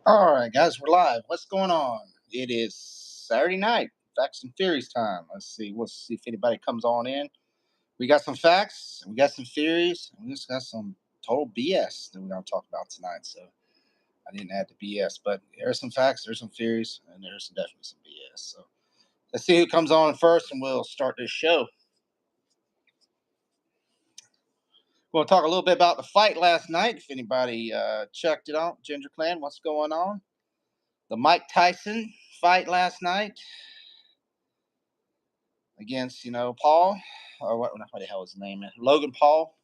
All right, guys, we're live. What's going on? It is Saturday night, Facts and Theories time. Let's see. We'll see if anybody comes on in. We got some facts, we got some theories, and we just got some total BS that we're going to talk about tonight. So I didn't add the BS, but there's some facts, there's some theories, and there's definitely some BS. So let's see who comes on first, and we'll start this show. We'll talk a little bit about the fight last night. If anybody checked it out, Ginger Clan, what's going on? The Mike Tyson fight last night against Paul, or what the hell his name is, Logan Paul.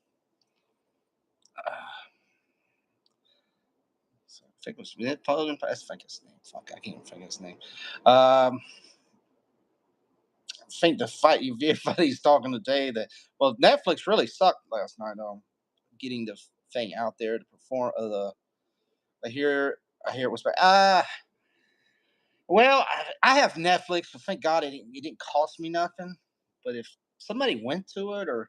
So I think it was Logan. I think his name. Fuck, I can't think his name. I think the fight everybody's talking today that Netflix really sucked last night on getting the thing out there to perform. I hear it was bad. Well, I have Netflix, so thank God it didn't cost me nothing. But if somebody went to it, or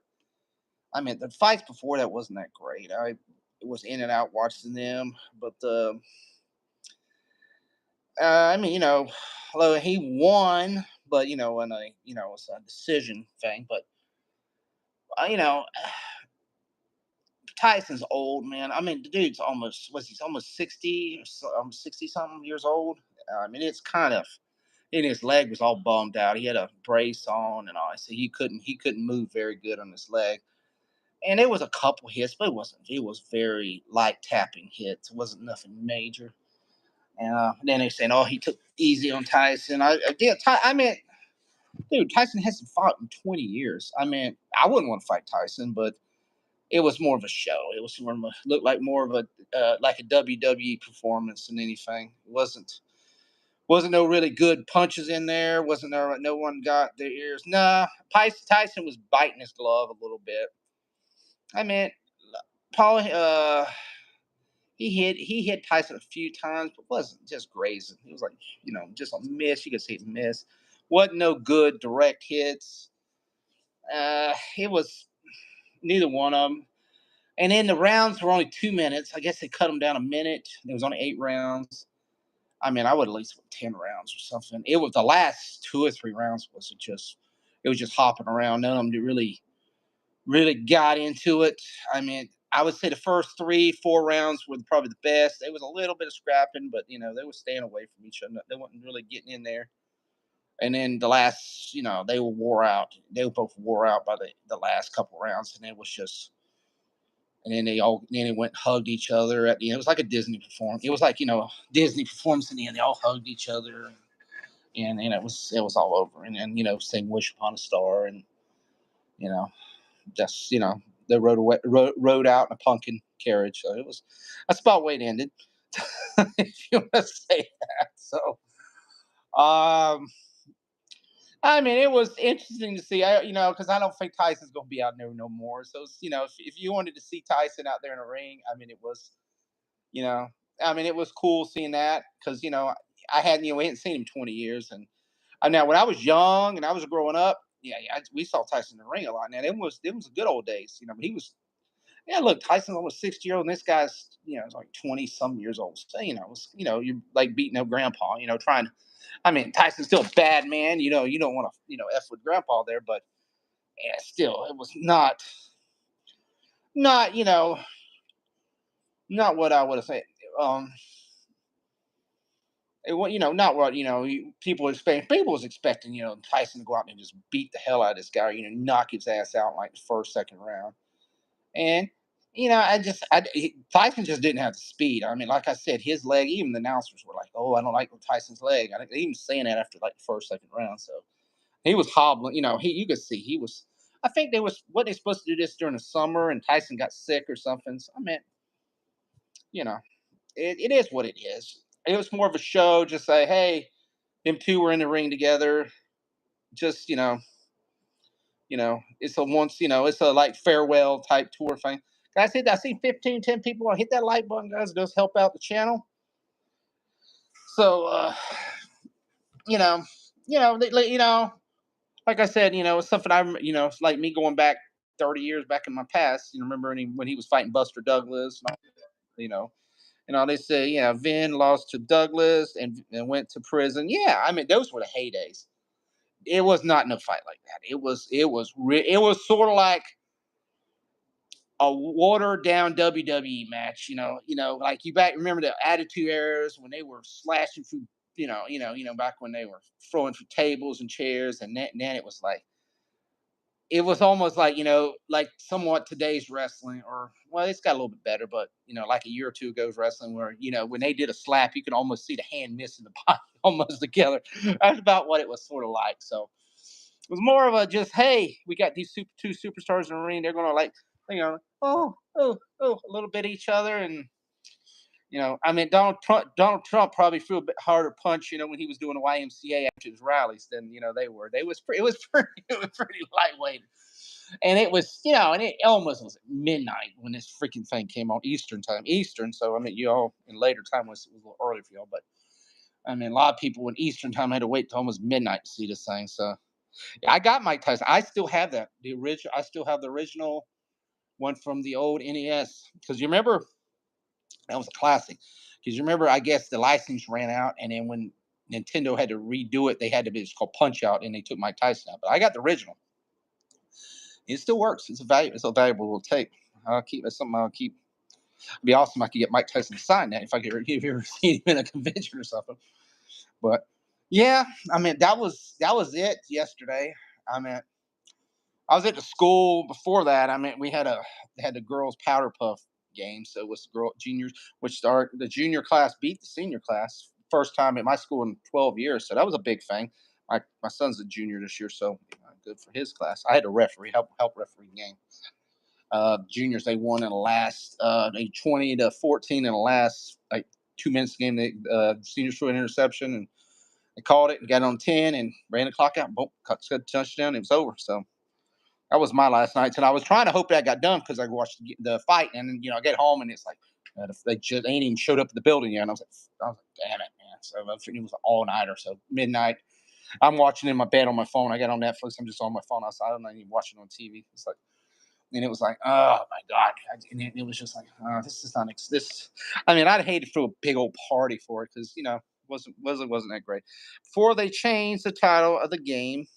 I mean, the fights before that wasn't that great. I was in and out watching them, but I mean, although he won, but in a it's a decision thing. But uh, you know, Tyson's old, man. I mean, the dude's he's almost 60, almost 60 something years old. I mean, it's kind of, and his leg was all bummed out. He had a brace on and all, so he couldn't move very good on his leg. And it was a couple hits, but it was very light tapping hits. It wasn't nothing major. And then they saying, "Oh, he took easy on Tyson." I did. I mean, dude, Tyson hasn't fought in 20 years. I mean, I wouldn't want to fight Tyson, but it was more of a show. It was more of looked like more of a like a WWE performance than anything. It wasn't no really good punches in there. Wasn't there? No one got their ears. Nah, Tyson was biting his glove a little bit. I mean, Paul. He hit Tyson a few times, but wasn't just grazing. It was like just a miss. You could see it miss. Wasn't no good direct hits. It was neither one of them. And then the rounds were only 2 minutes. I guess they cut them down a minute. It was only 8 rounds. I mean, I would at least win 10 rounds or something. It was the last 2 or 3 rounds it was just hopping around. None of them really got into it. I mean, I would say the first 3, 4 rounds were probably the best. There was a little bit of scrapping, but they were staying away from each other. They weren't really getting in there. And then the last, they were wore out. They were both wore out by the last couple rounds, and it was just. And then they went and hugged each other at the end. It was like a Disney performance. It was like Disney performance in the end. They all hugged each other, and it was all over. And then sing "Wish Upon a Star," and you know just they rode out in a pumpkin carriage. So that's about the way it ended. If you want to say that. So I mean, it was interesting to see. Because I don't think Tyson's going to be out there no more. So if you wanted to see Tyson out there in a ring, I mean, you know, it was cool seeing that because we hadn't seen him 20 years, and now when I was young and I was growing up, yeah, we saw Tyson in the ring a lot. Now it was the good old days, but he was. Yeah, look, Tyson's almost 60-year-old, and this guy's, like 20 some years old. So, you're like beating up grandpa, trying. I mean, Tyson's still a bad man. You don't want to, F with grandpa there, but yeah, still, it was not, not what I would have said. Um, not what, people expect. People was expecting, Tyson to go out and just beat the hell out of this guy, knock his ass out in like the first, second round. And Tyson just didn't have the speed. I mean, like I said, his leg. Even the announcers were like, "Oh, I don't like Tyson's leg." I think they even saying that after like the first, second round. So he was hobbling. You could see he was. I think they was what they supposed to do this during the summer, and Tyson got sick or something. So I mean, you know, it is what it is. It was more of a show. Just say, hey, them two were in the ring together. Just it's a once, it's a like farewell type tour thing. Guys, I see 15, 10 people. Hit that like button, guys. It does help out the channel. So, you know, like I said, it's something it's like me going back 30 years back in my past. Remember when he was fighting Buster Douglas, you know, They say, Vin lost to Douglas and went to prison. Yeah, I mean, those were the heydays. It was not no fight like that. It was sort of like a watered down WWE match. Like you back remember the Attitude Eras when they were slashing through, back when they were throwing through tables and chairs, and then it was like it was almost like like somewhat today's wrestling, or well, it's got a little bit better, but like a year or two ago's wrestling, where when they did a slap, you could almost see the hand missing the body almost together. That's about what it was sort of like. So it was more of a just, hey, we got these two superstars in the ring. They're gonna like, a little bit each other, and I mean, Donald Trump probably threw a bit harder punch, when he was doing the YMCA after his rallies than they were. It was pretty it was pretty lightweight, and it was and it almost was midnight when this freaking thing came on Eastern time. Eastern, so I mean, you all in later time was a little early for y'all, but I mean, a lot of people in Eastern time had to wait till almost midnight to see this thing. So yeah, I got Mike Tyson. I still have that the original. I still have the original one from the old NES because you remember that was a classic. Because you remember, I guess the license ran out, and then when Nintendo had to redo it, they had to be it's called Punch Out, and they took Mike Tyson out. But I got the original. It still works. It's a valuable little tape. I'll keep It's something I'll keep. It'd be awesome. I could get Mike Tyson to sign that if you ever see him in a convention or something. But yeah, I mean that was it yesterday. I mean, I was at the school before that. I mean, we had the girls powder puff game, so it was the girl juniors, which started the junior class beat the senior class first time at my school in 12 years. So that was a big thing. My son's a junior this year, so good for his class. I had to help referee the game. Juniors they won in the last they 20-14 in the last like 2 minutes game. They seniors threw an interception and they called it and got on 10 and ran the clock out. Boom, cut touchdown. It was over. So that was my last night. And I was trying to hope that got done because I watched the fight, and then I get home and it's like they ain't even showed up at the building yet. And I was like, damn it, man. So it was an all nighter. So midnight, I'm watching in my bed on my phone. I got on Netflix. I'm just on my phone outside. I'm not even watching on TV. It's like, and it was like, oh my god, and it was just like, oh, this is not this. I mean, I'd hate to throw a big old party for it because wasn't that great. Before they changed the title of the game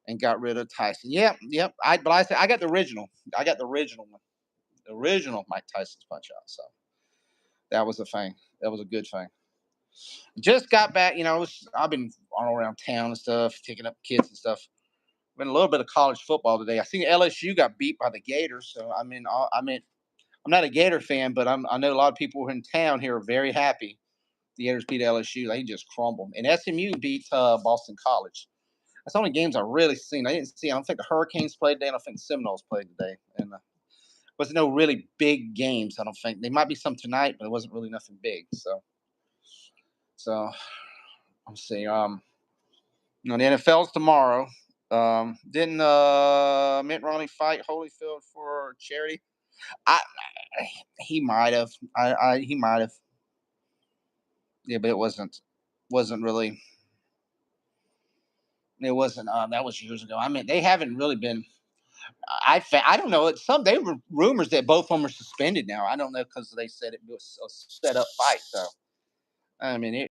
and got rid of Tyson. Yep, yep. I said I got the original. I got the original one. The original Mike Tyson's Punch Out. So that was a thing. That was a good thing. Just got back. I've been all around town and stuff, picking up kids and stuff. Been a little bit of college football today. I seen LSU got beat by the Gators. So I'm not a Gator fan, but I know a lot of people in town here are very happy. The Gators beat LSU. They just crumbled. And SMU beat Boston College. That's the only games I really seen. I didn't see. I don't think the Hurricanes played today. I don't think the Seminoles played today. And wasn't no really big games. I don't think there might be some tonight, but it wasn't really nothing big. So let's see. The NFL's tomorrow. Didn't Mitt Romney fight Holyfield for charity? I He might have. He might have. Yeah, but it wasn't really. It wasn't. That was years ago. I mean, they haven't really been. I don't know. They were rumors that both of them are suspended now. I don't know because they said it was a set up fight. So I mean,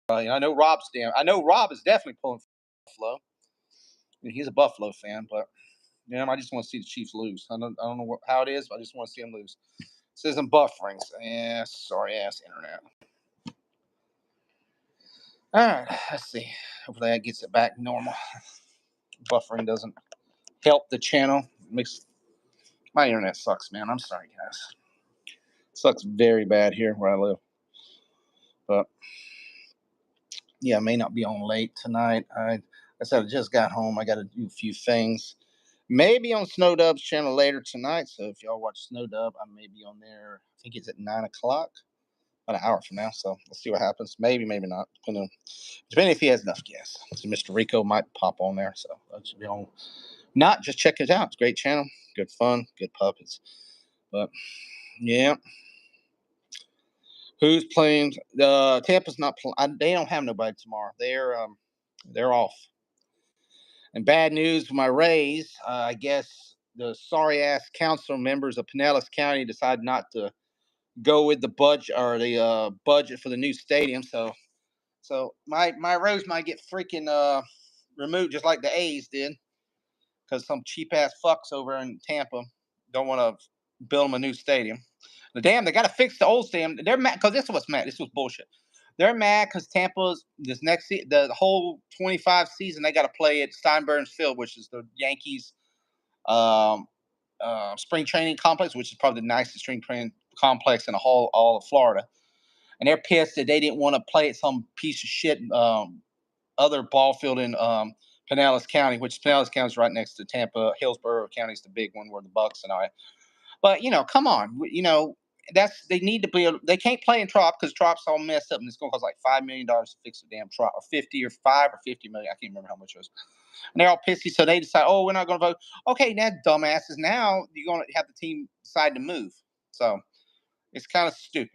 I know Rob's damn. I know Rob is definitely pulling for Buffalo. I mean, he's a Buffalo fan, but I just want to see the Chiefs lose. I don't know how it is, but I just want to see them lose. It says I'm buffering. So, yeah, sorry ass internet. All right, let's see. Hopefully that gets it back normal. Buffering doesn't help the channel. Makes My internet sucks, man. I'm sorry, guys. It sucks very bad here where I live. But yeah, I may not be on late tonight. I said I just got home. I got to do a few things. Maybe on Snow Dub's channel later tonight. So if y'all watch Snow Dub, I may be on there. I think it's at 9 o'clock, about an hour from now. So we'll see what happens. Maybe, maybe not. Depending if he has enough guests. So Mr. Rico might pop on there. So that should be on. Not just check it out. It's a great channel. Good fun. Good puppets. But yeah. Who's playing? Tampa's not playing. They don't have nobody tomorrow. They're off. And bad news for my Rays. I guess the sorry ass council members of Pinellas County decided not to go with the budget or the budget for the new stadium. So my Rays might get freaking removed just like the A's did because some cheap ass fucks over in Tampa don't want to build them a new stadium. The damn, they got to fix the old stadium. They're mad because this was mad. This was bullshit. They're mad because Tampa's the whole 25 season they got to play at Steinburn's Field, which is the Yankees um, spring training complex, which is probably the nicest spring training complex in the whole all of Florida. And they're pissed that they didn't want to play at some piece of shit other ball field in Pinellas County, which Pinellas County is right next to Tampa. Hillsborough County is the big one where the Bucks and I. But come on, they need to be. They can't play in Trop because Trop's all messed up, and it's going to cost like $5 million to fix the damn Trop, or 50 or 5 or 50 million. I can't remember how much it was. And they're all pissy, so they decide, oh, we're not going to vote. Okay, now dumbasses, now you're going to have the team decide to move. So it's kind of stupid,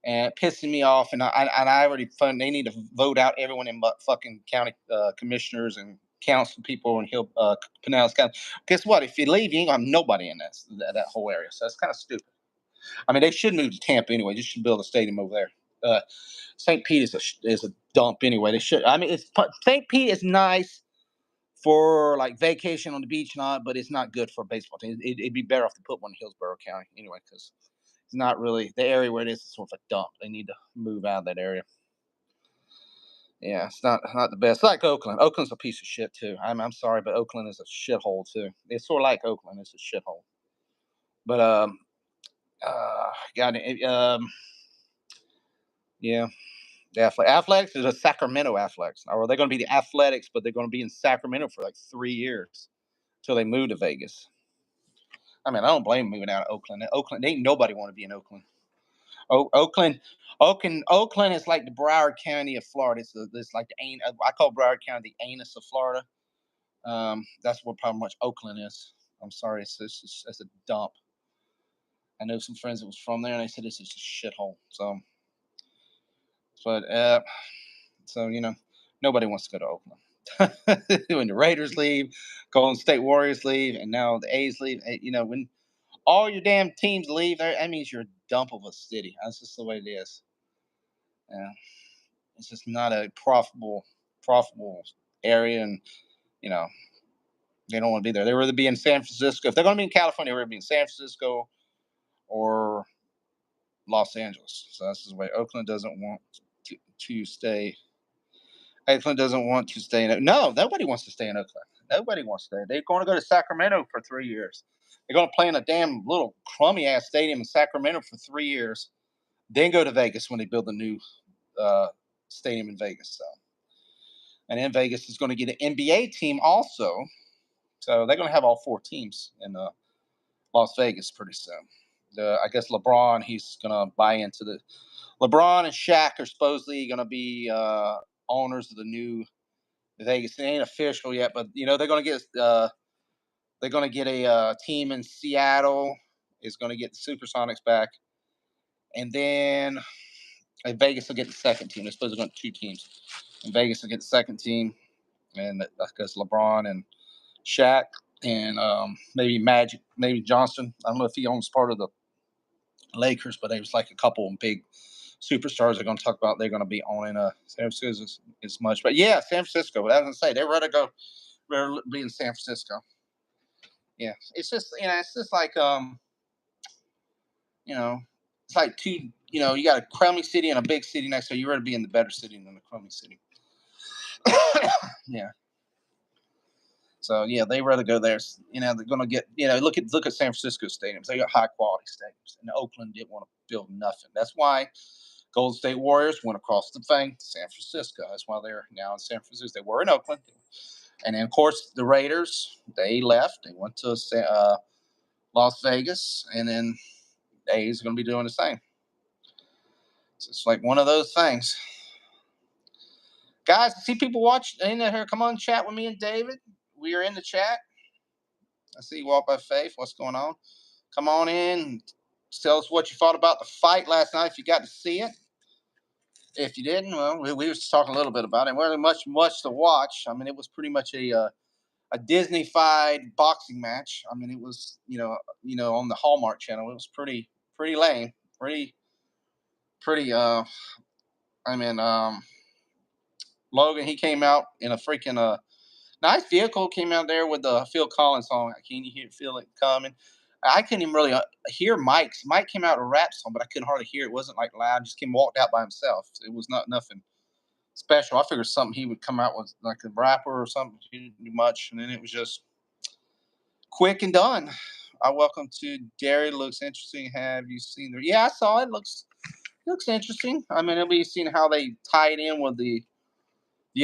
and pissing me off. And I already fund. They need to vote out everyone in fucking county commissioners and council people in Pinellas County. Guess what? If you leave, you ain't gonna have nobody in that whole area. So that's kind of stupid. I mean, they should move to Tampa anyway. They should build a stadium over there. St. Pete is a dump anyway. They should. I mean, St. Pete is nice for like vacation on the beach and all, but it's not good for a baseball team. It'd be better off to put one in Hillsborough County anyway, because it's not really the area where it is sort of a dump. They need to move out of that area. Yeah, it's not the best. It's like Oakland. Oakland's a piece of shit too. I'm sorry, but Oakland is a shithole too. It's sort of like Oakland. It's a shithole. But got it. Yeah, the Athletics is a Sacramento Athletics, or they're going to be the Athletics, but they're going to be in Sacramento for like 3 years until they move to Vegas. I mean, I don't blame moving out of Oakland. Oakland, ain't nobody want to be in Oakland. Oakland is like the Broward County of Florida. It's like I call Broward County the anus of Florida. That's what probably much Oakland is. I'm sorry, it's a dump. I know some friends that was from there, and they said this is a shithole. So nobody wants to go to Oakland. When the Raiders leave, Golden State Warriors leave, and now the A's leave. When all your damn teams leave, that means you're a dump of a city. That's just the way it is. Yeah, it's just not a profitable area, and you know they don't want to be there. They would rather be in San Francisco. If they're going to be in California, they'd rather be in San Francisco or Los Angeles. So that's the way Oakland doesn't want to stay. Oakland doesn't want to stay in. No, nobody wants to stay in Oakland. Nobody wants to stay. They're going to go to Sacramento for 3 years. They're going to play in a damn little crummy ass stadium in Sacramento for 3 years. Then go to Vegas when they build a new stadium in Vegas. So, and then Vegas is going to get an NBA team also. So they're going to have all 4 teams in Las Vegas pretty soon. I guess LeBron, he's going to buy into the. LeBron and Shaq are supposedly going to be owners of the new Vegas. It ain't official yet, but they're going to get a team in Seattle. Is going to get the Supersonics back, and then Vegas will get the second team. They're supposed to go 2 teams, and Vegas will get the second team, and I guess LeBron and Shaq and maybe Magic, maybe Johnson. I don't know if he owns part of the Lakers, but there was like a couple of big superstars they're going to talk about. They're going to be owning San Francisco as much. But yeah, San Francisco. But I was going to say, they're ready to go. Rather be in San Francisco. Yeah, it's just like it's like two. You got a crummy city and a big city next to you. You're ready to be in the better city than the crummy city. Yeah. So yeah, they rather go there. They're going to get look at San Francisco stadiums. They got high quality stadiums, and Oakland didn't want to build nothing. That's why Golden State Warriors went across the thing to San Francisco. That's why they're now in San Francisco. They were in Oakland, and then of course the Raiders they left. They went to Las Vegas, and then the A's are going to be doing the same. So it's like one of those things. Guys, I see people watch in here. Come on, chat with me and David. We are in the chat. I see you walk by faith. What's going on? Come on in. Tell us what you thought about the fight last night if you got to see it. If you didn't, well, we were just talking a little bit about it. Wasn't much to watch. I mean, it was pretty much a Disney-fied boxing match. I mean, it was on the Hallmark Channel. It was pretty lame. Pretty. I mean, Logan he came out in a freaking nice vehicle. Came out there with the Phil Collins song. Can you feel it coming? I couldn't even really hear Mike's. Mike came out a rap song, but I couldn't hardly hear. It wasn't like loud. Just came walked out by himself. It was not nothing special. I figured something he would come out with like a rapper or something. He didn't do much, and then it was just quick and done. I welcome to Derry. Looks interesting. Have you seen the? Yeah, I saw it. Looks interesting. I mean, it'll be seeing how they tie it in with the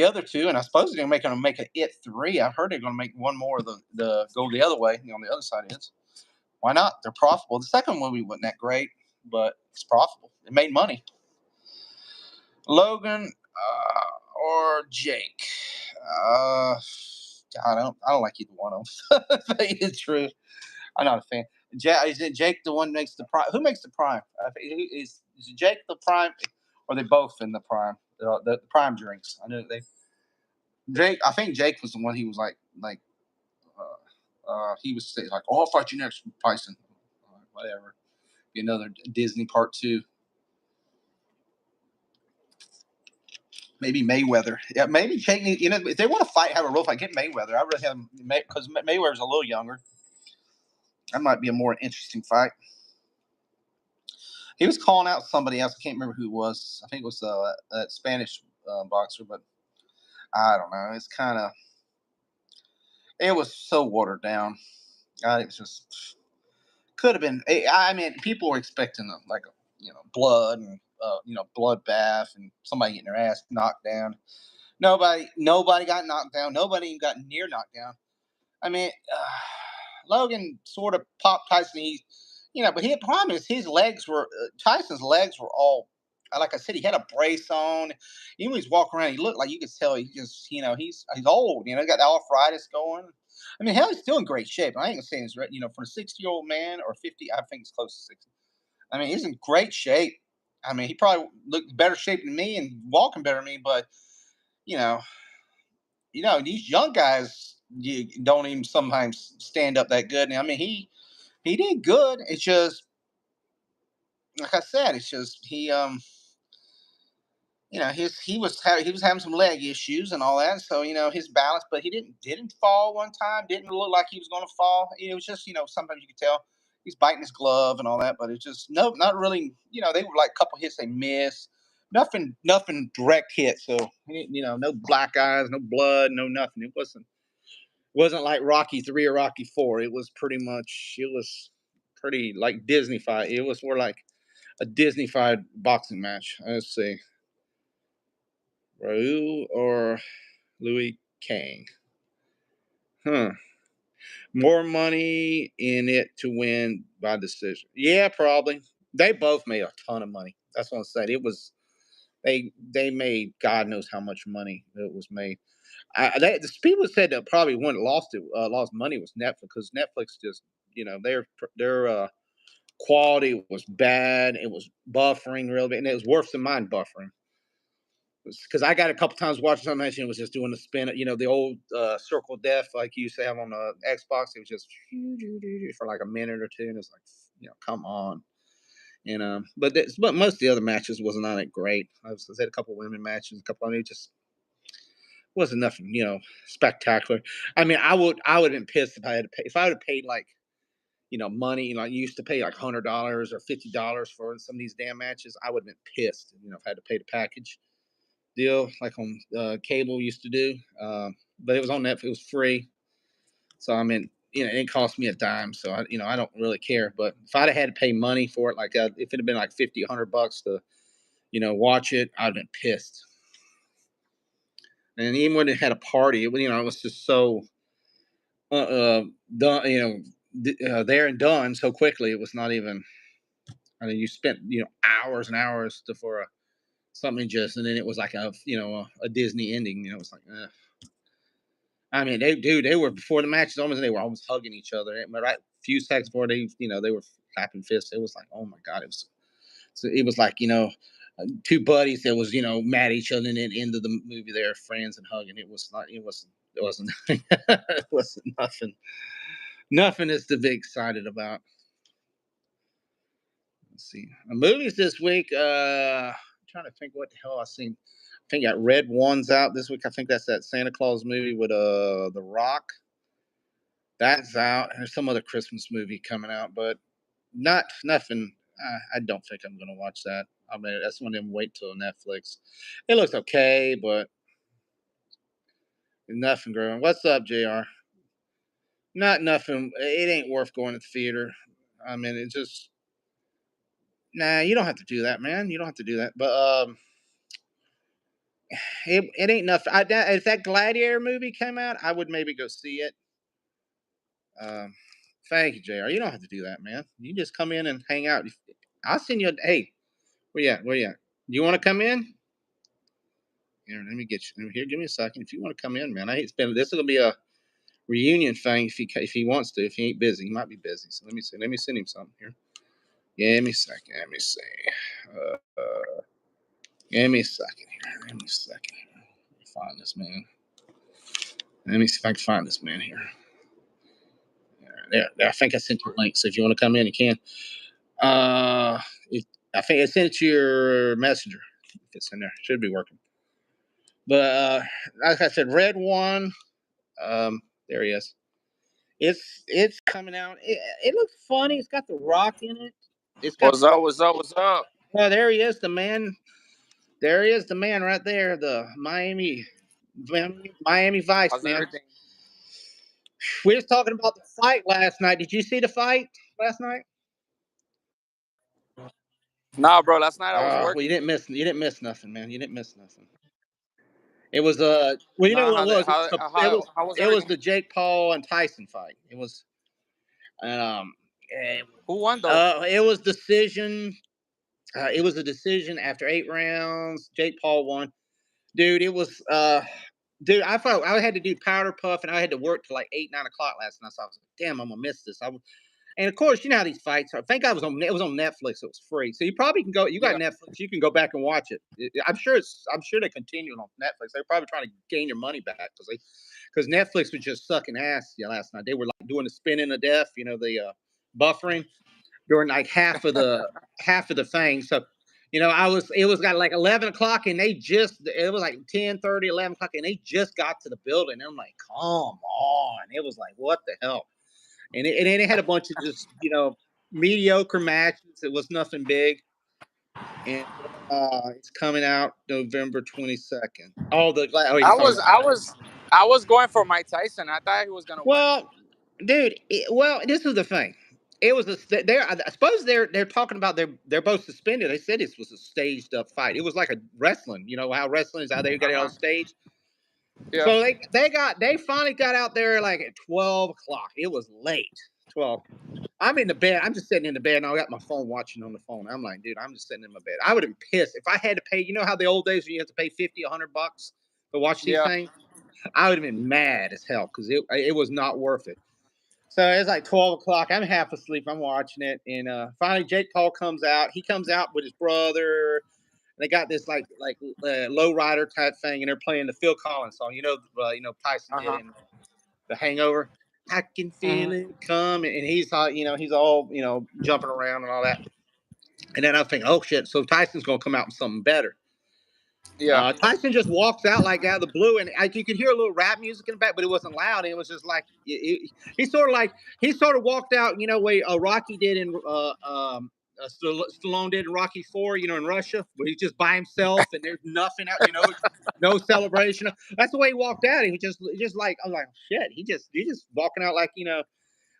other two, and I suppose they're going to make an It 3. I've heard they're going to make one more of the go the other way, on the other side is. Why not? They're profitable. The second movie wasn't that great, but it's profitable. It made money. Logan or Jake? I don't like either one of them. Tell you the truth, I'm not a fan. Is it Jake the one makes the prime? Who makes the prime? Is it Jake the prime, or are they both in the prime? The prime drinks. I know they. Jake, I think Jake was the one. He was like he was saying like, "Oh, I'll fight you next, Tyson." Whatever. Be another Disney part two. Maybe Mayweather. Yeah, maybe Jake. If they want to fight, have a real fight, get Mayweather. I really have because Mayweather's a little younger. That might be a more interesting fight. He was calling out somebody else. I can't remember who it was. I think it was a Spanish boxer, but I don't know. It's kind of. It was so watered down. It was just could have been. I mean, people were expecting like blood and bloodbath and somebody getting their ass knocked down. Nobody got knocked down. Nobody even got near knocked down. I mean, Logan sort of popped Tyson. But the problem is his legs were Tyson's legs were all. Like I said, he had a brace on. Even when he's walking around, he looked like you could tell he just, he's old. Got the arthritis going. I mean, hell, he's still in great shape. I ain't gonna say he's for a 60-year-old man or 50. I think he's close to 60. I mean, he's in great shape. I mean, he probably looked better shape than me and walking better than me. But you know, these young guys you don't even sometimes stand up that good. And I mean, he did good. It's just like I said. It's just he was having some leg issues and all that. So his balance, but he didn't fall one time. Didn't look like he was going to fall. It was just sometimes you could tell he's biting his glove and all that. But it's just no, not really. They were like a couple hits they missed. Nothing direct hit. So no black eyes, no blood, no nothing. It wasn't like Rocky 3 or Rocky 4. It was pretty like Disney fight. It was more like a Disney fight boxing match. Let's see. Raul or Louis Kang? Huh. More money in it to win by decision. Yeah, probably. They both made a ton of money. That's what I said. It was they made God knows how much money it was made. The people said that probably one lost money was Netflix because Netflix just their quality was bad. It was buffering real bad, and it was worse than mine buffering. Because I got a couple times watching something and it was just doing the spin, the old circle of death like you used to have on the Xbox. It was just for like a minute or two, and it's like, come on, but most of the other matches wasn't on it great. I had a couple women matches, a couple of it just wasn't nothing, spectacular. I mean, I would have been pissed if I would have paid like money, you used to pay like $100 or $50 for some of these damn matches. I would have been pissed, if I had to pay the package deal like on cable used to do. But it was on Netflix. It was free. So I mean, it cost me a dime, so I don't really care. But if I'd have had to pay money for it, like if it had been like 50, $100 to, watch it, I'd have been pissed. And even when it had a party, it was just so done, there and done so quickly. It was not even. I mean, you spent hours and hours for something just, and then it was like a Disney ending. It was like, I mean, they were before the match. They were almost hugging each other. But right, a few seconds before they were clapping fists. It was like, oh my god, it was like two buddies that was mad at each other, and then end of the movie they're friends and hugging. It wasn't it wasn't nothing is to be excited about. Let's see, movies this week. I'm trying to think what the hell I seen. I think got Red One's out this week. I think that's that Santa Claus movie with The Rock. That's out. There's some other Christmas movie coming out, but nothing. I don't think I'm gonna watch that. I mean, that's one of them wait till Netflix. It looks okay, but nothing growing. What's up, Jr.? Not nothing. It ain't worth going to the theater. I mean, it just you don't have to do that, man. You don't have to do that. But it ain't nothing. If that Gladiator movie came out, I would maybe go see it. Thank you, Jr. You don't have to do that, man. You just come in and hang out. I'll send you. Hey, where you at? Where you at? You want to come in? Here, let me get you. Here, give me a second. If you want to come in, man, this is gonna be a reunion thing. If he wants to, if he ain't busy, he might be busy. So let me see. Let me send him something here. Give me a second. Let me see. Give me a second here. Give me a second here. Let me find this man. Let me see if I can find this man here. There. I think I sent you a link. So if you want to come in, you can. I think I sent it to your messenger. If it's in there, should be working. But like I said, Red One. There he is. It's coming out. It looks funny. It's got The Rock in it. What's up? What's up? What's up? Oh, there he is, the man. There he is, the man right there. The Miami Vice. How's man. everything? We was talking about the fight last night. Did you see the fight last night? Nah, bro. Last night I was Well, working. you didn't miss nothing, man. You didn't miss nothing. It was well, you know Nah, what it was? how was It was everything? the Jake Paul and Tyson fight. It was um Who won though? it was decision. It was a decision after 8 rounds. Jake Paul won. Dude, it was dude, I thought I had to do powder puff and I had to work till like 8, 9 o'clock last night. So I was like, damn, I'm gonna miss this. And of course, you know how these fights are. I think it was on Netflix. It was free, so you probably can go. You got Yeah. Netflix. You can go back and watch it. I'm sure they continue on Netflix. They're probably trying to gain your money back because Netflix was just sucking ass last night. They were like doing the spinning of death. The buffering during like half of the thing. So. It was got like 11 o'clock and it was like 10:30, 11 o'clock and they just got to the building. And I'm like, come on. It was like, what the hell? And it had a bunch of just mediocre matches. It was nothing big, and it's coming out November 22nd. I was going for Mike Tyson. I thought he was gonna win. Well, dude. This is the thing. It was I suppose they're talking about they're both suspended. They said this was a staged up fight. It was like a wrestling. You know how wrestling is, how they got it on stage. Yeah. So they finally got out there like at 12 o'clock. It was late. 12. I'm in the bed. I'm just sitting in the bed and I got my phone watching on the phone. I'm like, dude, I'm just sitting in my bed. I would have been pissed if I had to pay. You know how the old days when you have to pay $50, $100 to watch these things? I would have been mad as hell because it was not worth it. So it's like 12 o'clock. I'm half asleep. I'm watching it. And finally, Jake Paul comes out. He comes out with his brother. They got this like low rider type thing, and they're playing the Phil Collins song. Tyson did in The Hangover. I can feel it coming, and he's all jumping around and all that. And then I think, oh shit, so Tyson's gonna come out with something better. Yeah. Tyson just walks out like out of the blue, and you could hear a little rap music in the back, but it wasn't loud. It was just like he sort of walked out, way Rocky did in Stallone did in Rocky IV, in Russia, where he's just by himself and there's nothing out, no celebration. That's the way he walked out. He was just like, I'm like, shit. He's just walking out like,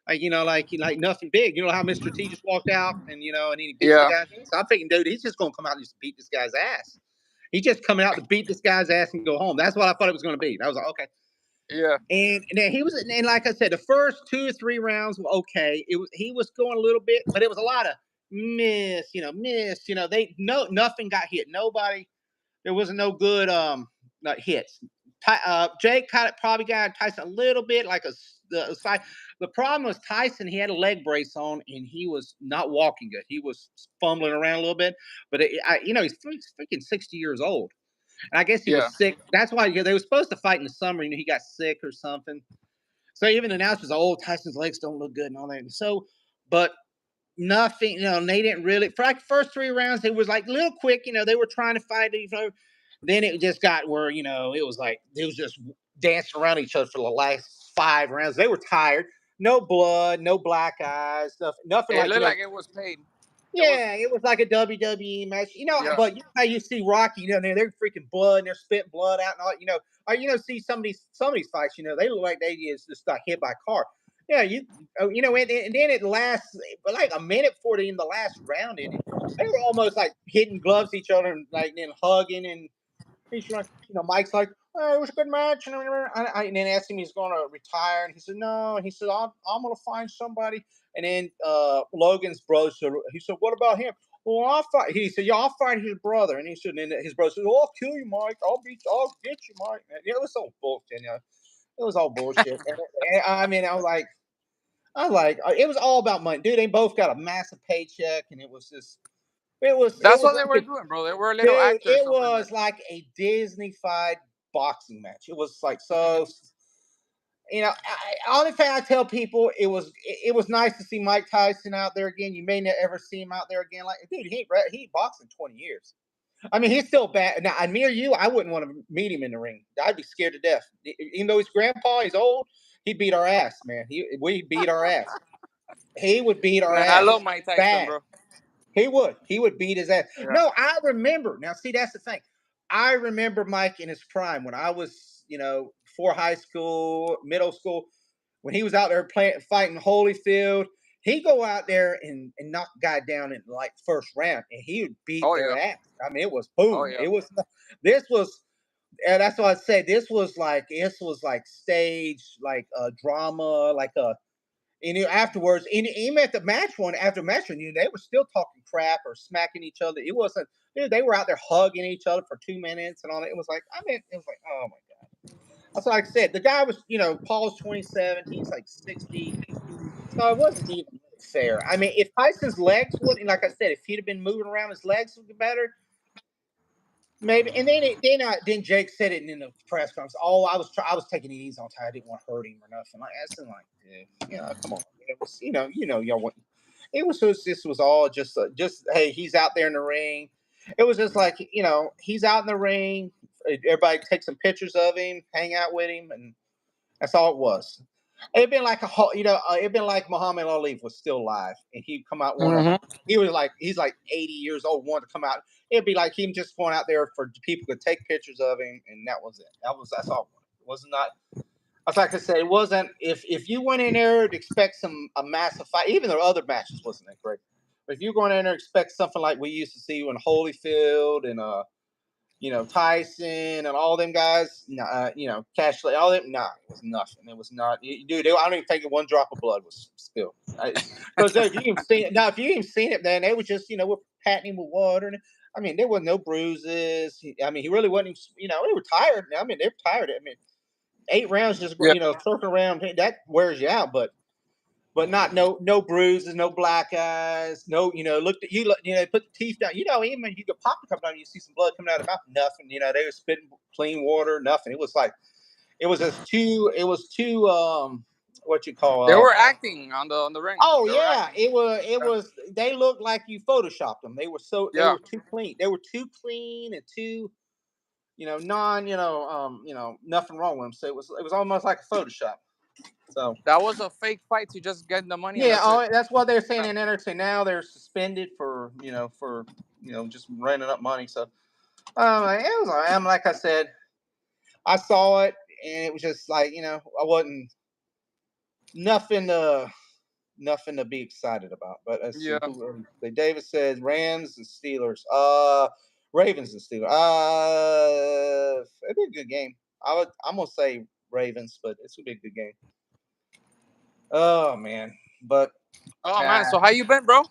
like nothing big. You know how Mr. T just walked out and and he beats the guy's ass. So I'm thinking, dude, he's just gonna come out and just beat this guy's ass. He's just coming out to beat this guy's ass and go home. That's what I thought it was gonna be. I was like, okay. Yeah. And then and like I said, the first 2 or 3 rounds were okay. He was going a little bit, but it was a lot of miss. Nothing got hit. Nobody. There wasn't no good hits. Jake probably got Tyson a little bit, like a side. The problem was Tyson. He had a leg brace on, and he was not walking good. He was fumbling around a little bit. But he's freaking 60 years old. And I guess he was sick. That's why they were supposed to fight in the summer. He got sick or something. So even the announcers, Tyson's legs don't look good and all that. So, but nothing, they didn't really, for like the first 3 rounds, it was like a little quick, they were trying to fight each other. Then it just got where, it was just dancing around each other for the last 5 rounds. They were tired. No blood, no black eyes, nothing It looked like it was paid. Yeah, it was like a WWE match, But how you see Rocky, they're freaking blood and they're spitting blood out and all, see some of these fights, they look like they just got hit by a car. Yeah, and then it lasts like a minute before the last round ended. They were almost like hitting gloves to each other and like then hugging and he's like, Mike's like, oh, it was a good match, and then asked him he's going to retire, and he said no, and he said I'm going to find somebody, and then Logan's brother said, what about him? Well, I'll fight. He said, yeah, I'll fight his brother, and he said, and then his brother said, well, I'll kill you, Mike. I'll get you, Mike. And it was so bullshit, It was all bullshit. and I mean, I was like, it was all about money, dude. They both got a massive paycheck, and it was just. That's what they were doing, bro. They were little actors. It was like a Disney-fied boxing match. It was like so. Only thing I tell people, it was nice to see Mike Tyson out there again. You may never ever see him out there again. Like, dude, he ain't boxing 20 years. I mean, he's still bad. Now, me or you, I wouldn't want to meet him in the ring. I'd be scared to death. Even though he's grandpa, he's old. He beat our ass, man. We beat our ass. He would beat our ass. I love Mike Tyson, bad. Bro. He would beat his ass. Yeah. No, I remember. Now, see, that's the thing. I remember Mike in his prime when I was, before high school, middle school, when he was out there fighting Holyfield. He'd go out there and knock a guy down in like first round, and he would beat their ass. I mean, it was boom. Oh, yeah. It was. This was. And that's what I said. This was like stage, like a drama, like a. And afterwards, and even at the match after match, they were still talking crap or smacking each other. It wasn't, dude, they were out there hugging each other for 2 minutes and all that. It was like, oh my God. That's like I said. The guy was, Paul's 27, he's like 60. So it wasn't even fair. I mean, if Tyson's legs wouldn't, like I said, if he'd have been moving around, his legs would be better. Maybe, and then Jake said it in the press conference. Oh, I was taking it easy on Ty. I didn't want to hurt him or nothing. Like that's like, come on. It was, y'all want. It was just this was all just hey, he's out there in the ring. It was just like he's out in the ring. Everybody take some pictures of him, hang out with him, and that's all it was. It'd been like it'd been like Muhammad Ali was still alive, and he'd come out he's like 80 years old, wanted to come out. It'd be like him just going out there for people to take pictures of him, and that was it. That's all. It was not. Like I said, it wasn't. If you went in there to expect a massive fight, even the other matches wasn't that great. But if you going in there to expect something like we used to see in Holyfield and Tyson and all them guys, Cashley, all them, it was nothing. It was not, dude. I don't even think one drop of blood was spilled. Because if you even seen it, then they was just, we're patting him with water. And I mean, there was no bruises. He really wasn't. They were tired. I mean, they're tired. I mean, 8 rounds just circling around that wears you out, but not no bruises, no black eyes, no put the teeth down. Even you could pop a couple times, you see some blood coming out of the mouth. Nothing. They were spitting clean water. Nothing. It was like it was too what you call they were acting on the ring. Oh yeah, it was. They looked like you photoshopped them. They were they were too clean. They were too clean and too nothing wrong with them. So it was almost like a Photoshop. So that was a fake fight to just get the money, and yeah, that's it. that's what they're saying in Anderson. Now they're suspended for just renting up money. So it was. I'm like I said, I saw it and it was just like I wasn't nothing to be excited about. But let's see Yeah. who David says Rams and Steelers. Ravens and Steelers. It'd be a good game. I'm gonna say Ravens, but it's gonna be a good game. Oh man, but Oh man, so how you been, bro?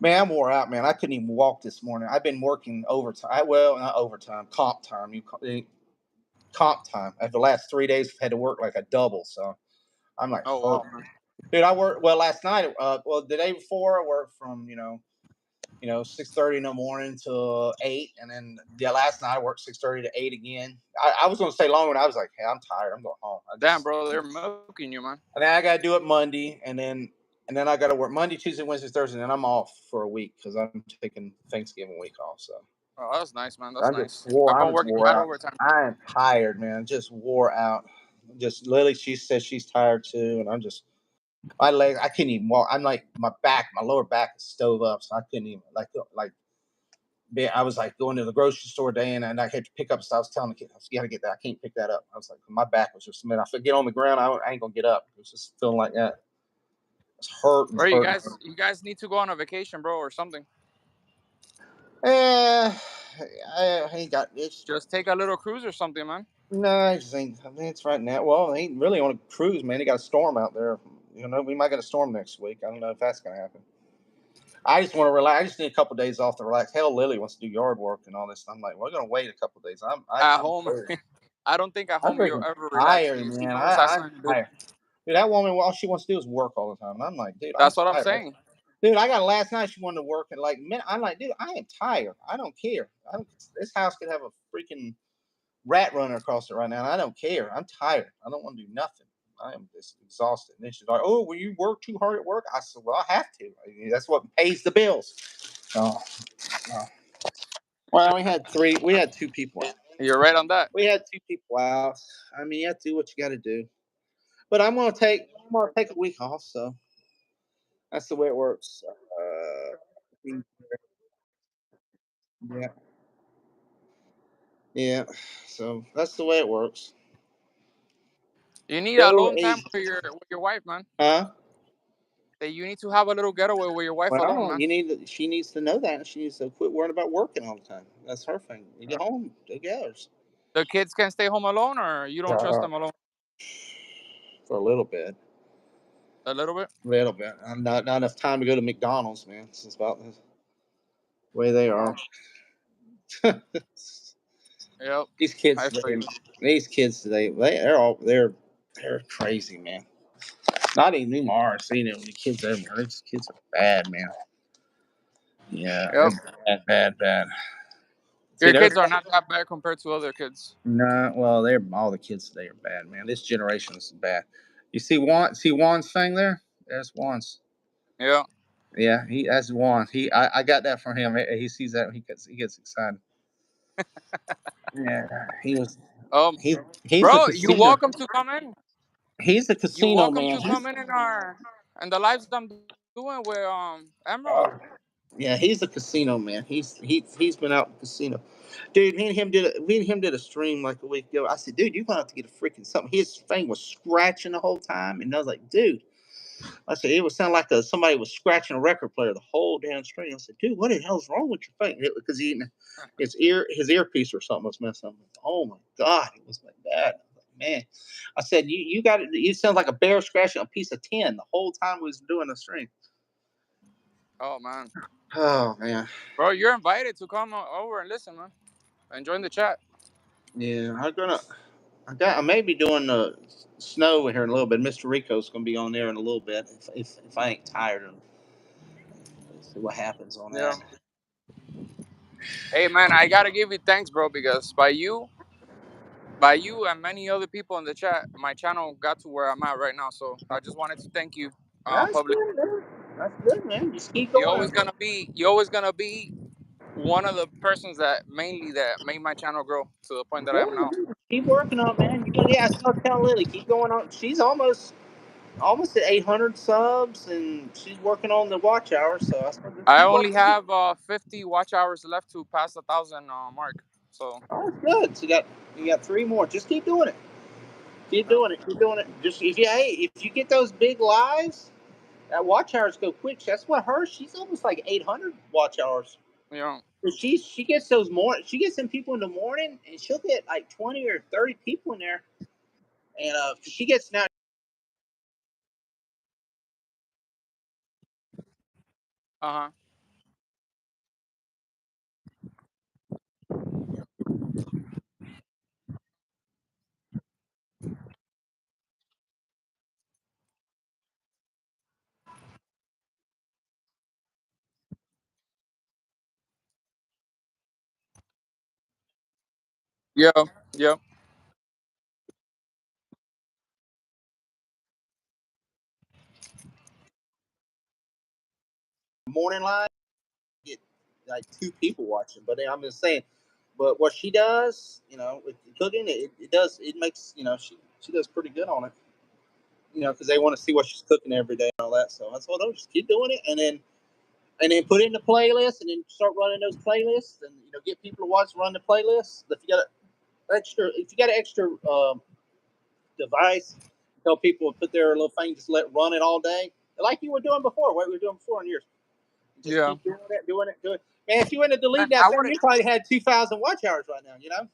man, I'm wore out, man. I couldn't even walk this morning. I've been working overtime. Well, not overtime, comp time. Comp time. After the last 3 days, I've had to work like a double. So I'm like, Oh hurt. wow, man. Dude, I worked last night. The day before I worked from 6:30 in the morning to 8, and then last night I worked 6:30 to 8 again. I was gonna stay longer, and I was like, hey, I'm tired. I'm going home. Damn, bro, they're milking you, man. And then I gotta do it Monday, and then I gotta work Monday, Tuesday, Wednesday, Thursday, and then I'm off for a week because I'm taking Thanksgiving week off. So Oh, that's nice, man. That's I'm nice. just wore. I've I'm been just working wore mad out. overtime. I am tired, man. Just wore out. Just Lily, she says she's tired too, and I'm just my legs. I can't even walk. I'm like my lower back is stove up, so I couldn't even like. I was like going to the grocery store day, and I had to pick up stuff. I was telling the kid, "You got to get that. I can't pick that up." I was like, my back was just. Man, I said, get on the ground. I ain't gonna get up. It was just feeling like that. It's hurting. Bro, you guys need to go on a vacation, bro, or something. I ain't got it's Just take a little cruise or something, man. no, I just ain't. I mean, it's right now. Well, I ain't really on a cruise, man. They got a storm out there. We might get a storm next week. I don't know if that's gonna happen. I just want to relax. I just need a couple of days off to relax. Hell, Lily wants to do yard work and all this. I'm like, we're gonna wait a couple of days. At I'm home, tired. I don't think at I'm home you'll freaking ever relax. tired, You man. always have I'm something to do. tired. Dude, that woman, all she wants to do is work all the time. And I'm like, dude, I'm That's what I'm tired. saying. Dude, I got last night. She wanted to work, and like, man, I'm like, dude, I am tired. I don't care. This house could have a freaking rat running across it right now, and I don't care. I'm tired. I don't want to do nothing. I am just exhausted. And then she's like, "Oh, will you work too hard at work?" I said, "Well, I have to. That's what pays the bills." Oh, oh. Well, we had two people out. You're right on that. We had two people out. I mean, you have to do what you got to do. But I'm gonna take a week off. So that's the way it works. Yeah, yeah. So that's the way it works. You need Go alone time eat. with your wife, man. Huh? That you need to have a little getaway with your wife alone, Well, man. she needs to know that. She needs to quit worrying about working all the time. That's her thing. You get home, who cares? The kids can stay home alone, or you don't trust Uh, them alone for a little bit. a little bit. A little bit. Not enough time to go to McDonald's, man. It's just about the way they are. Yep, these kids I feel today, you. these kids today, they're crazy, man. Not even anymore. Seeing it with the kids everywhere. These kids are bad, man. Yeah, Yep. they're bad. See, Your they're kids are not that bad compared to other kids. no. Well, they're all the kids today are bad, man. This generation is bad. You see Juan's thing there? There's Juan's. Yeah. Yeah, that's Juan. I got that from him. He sees that he gets excited. Yeah, he was Um, he's a bro, you casino. welcome to come in. He's a You casino welcome man. to come in our and the lives I'm doing with Emerald. Yeah, he's a casino man. He's been out in casino. Dude, me and him did a stream like a week ago. I said, dude, you're gonna have to get a freaking something. His thing was scratching the whole time, and I was like, dude. I said, it would sound like somebody was scratching a record player the whole damn stream. I said, dude, what the hell's wrong with your thing? Because his earpiece or something was messing up. Oh my god, it was like that. Man, I said, you got it. You sound like a bear scratching a piece of tin the whole time we was doing the stream. Oh man, Oh man. bro, you're invited to come over and listen, man, and join the chat. Yeah, I may be doing the snow here in a little bit. Mr. Rico's gonna be on there in a little bit if I ain't tired of see what happens on Yeah. that. Hey man, I gotta give you thanks, bro, because by you and many other people in the chat, my channel got to where I'm at right now. So I just wanted to thank you, That's publicly. good, man. That's good, man. Just keep You're going. always gonna be, you're always gonna be one of the persons that mainly that made my channel grow to the point that I am now. Keep working on it, man. Yeah, I still tell Lily, keep going on. She's almost at 800 subs, and she's working on the watch hours. So I said, just I keep only working. have 50 watch hours left to pass the 1,000 mark. So Oh, it's good. So you got 3 more. Just keep doing it. Keep yeah, doing it. Keep doing it. Just if you get those big lives, that watch hours go quick. That's what she's almost like 800 watch hours. you know, But she gets those more. She gets some people in the morning, and she'll get like 20 or 30 people in there. And she gets now. uh huh, yeah, yeah, Morning line, get like 2 people watching. But I'm just saying. But what she does, with cooking, it does it makes she does pretty good on it. Because they want to see what she's cooking every day and all that. So that's what I'll just keep doing it, and then put it in the playlist, and then start running those playlists, and get people to watch, run the playlists. If you got an extra device, tell people to put their little thing, just let run it all day, like you were doing before. What we were doing before in years. Just yeah. keep doing it. Man, if you went to delete Man, that I thing, would. you probably had 2,000 watch hours right now.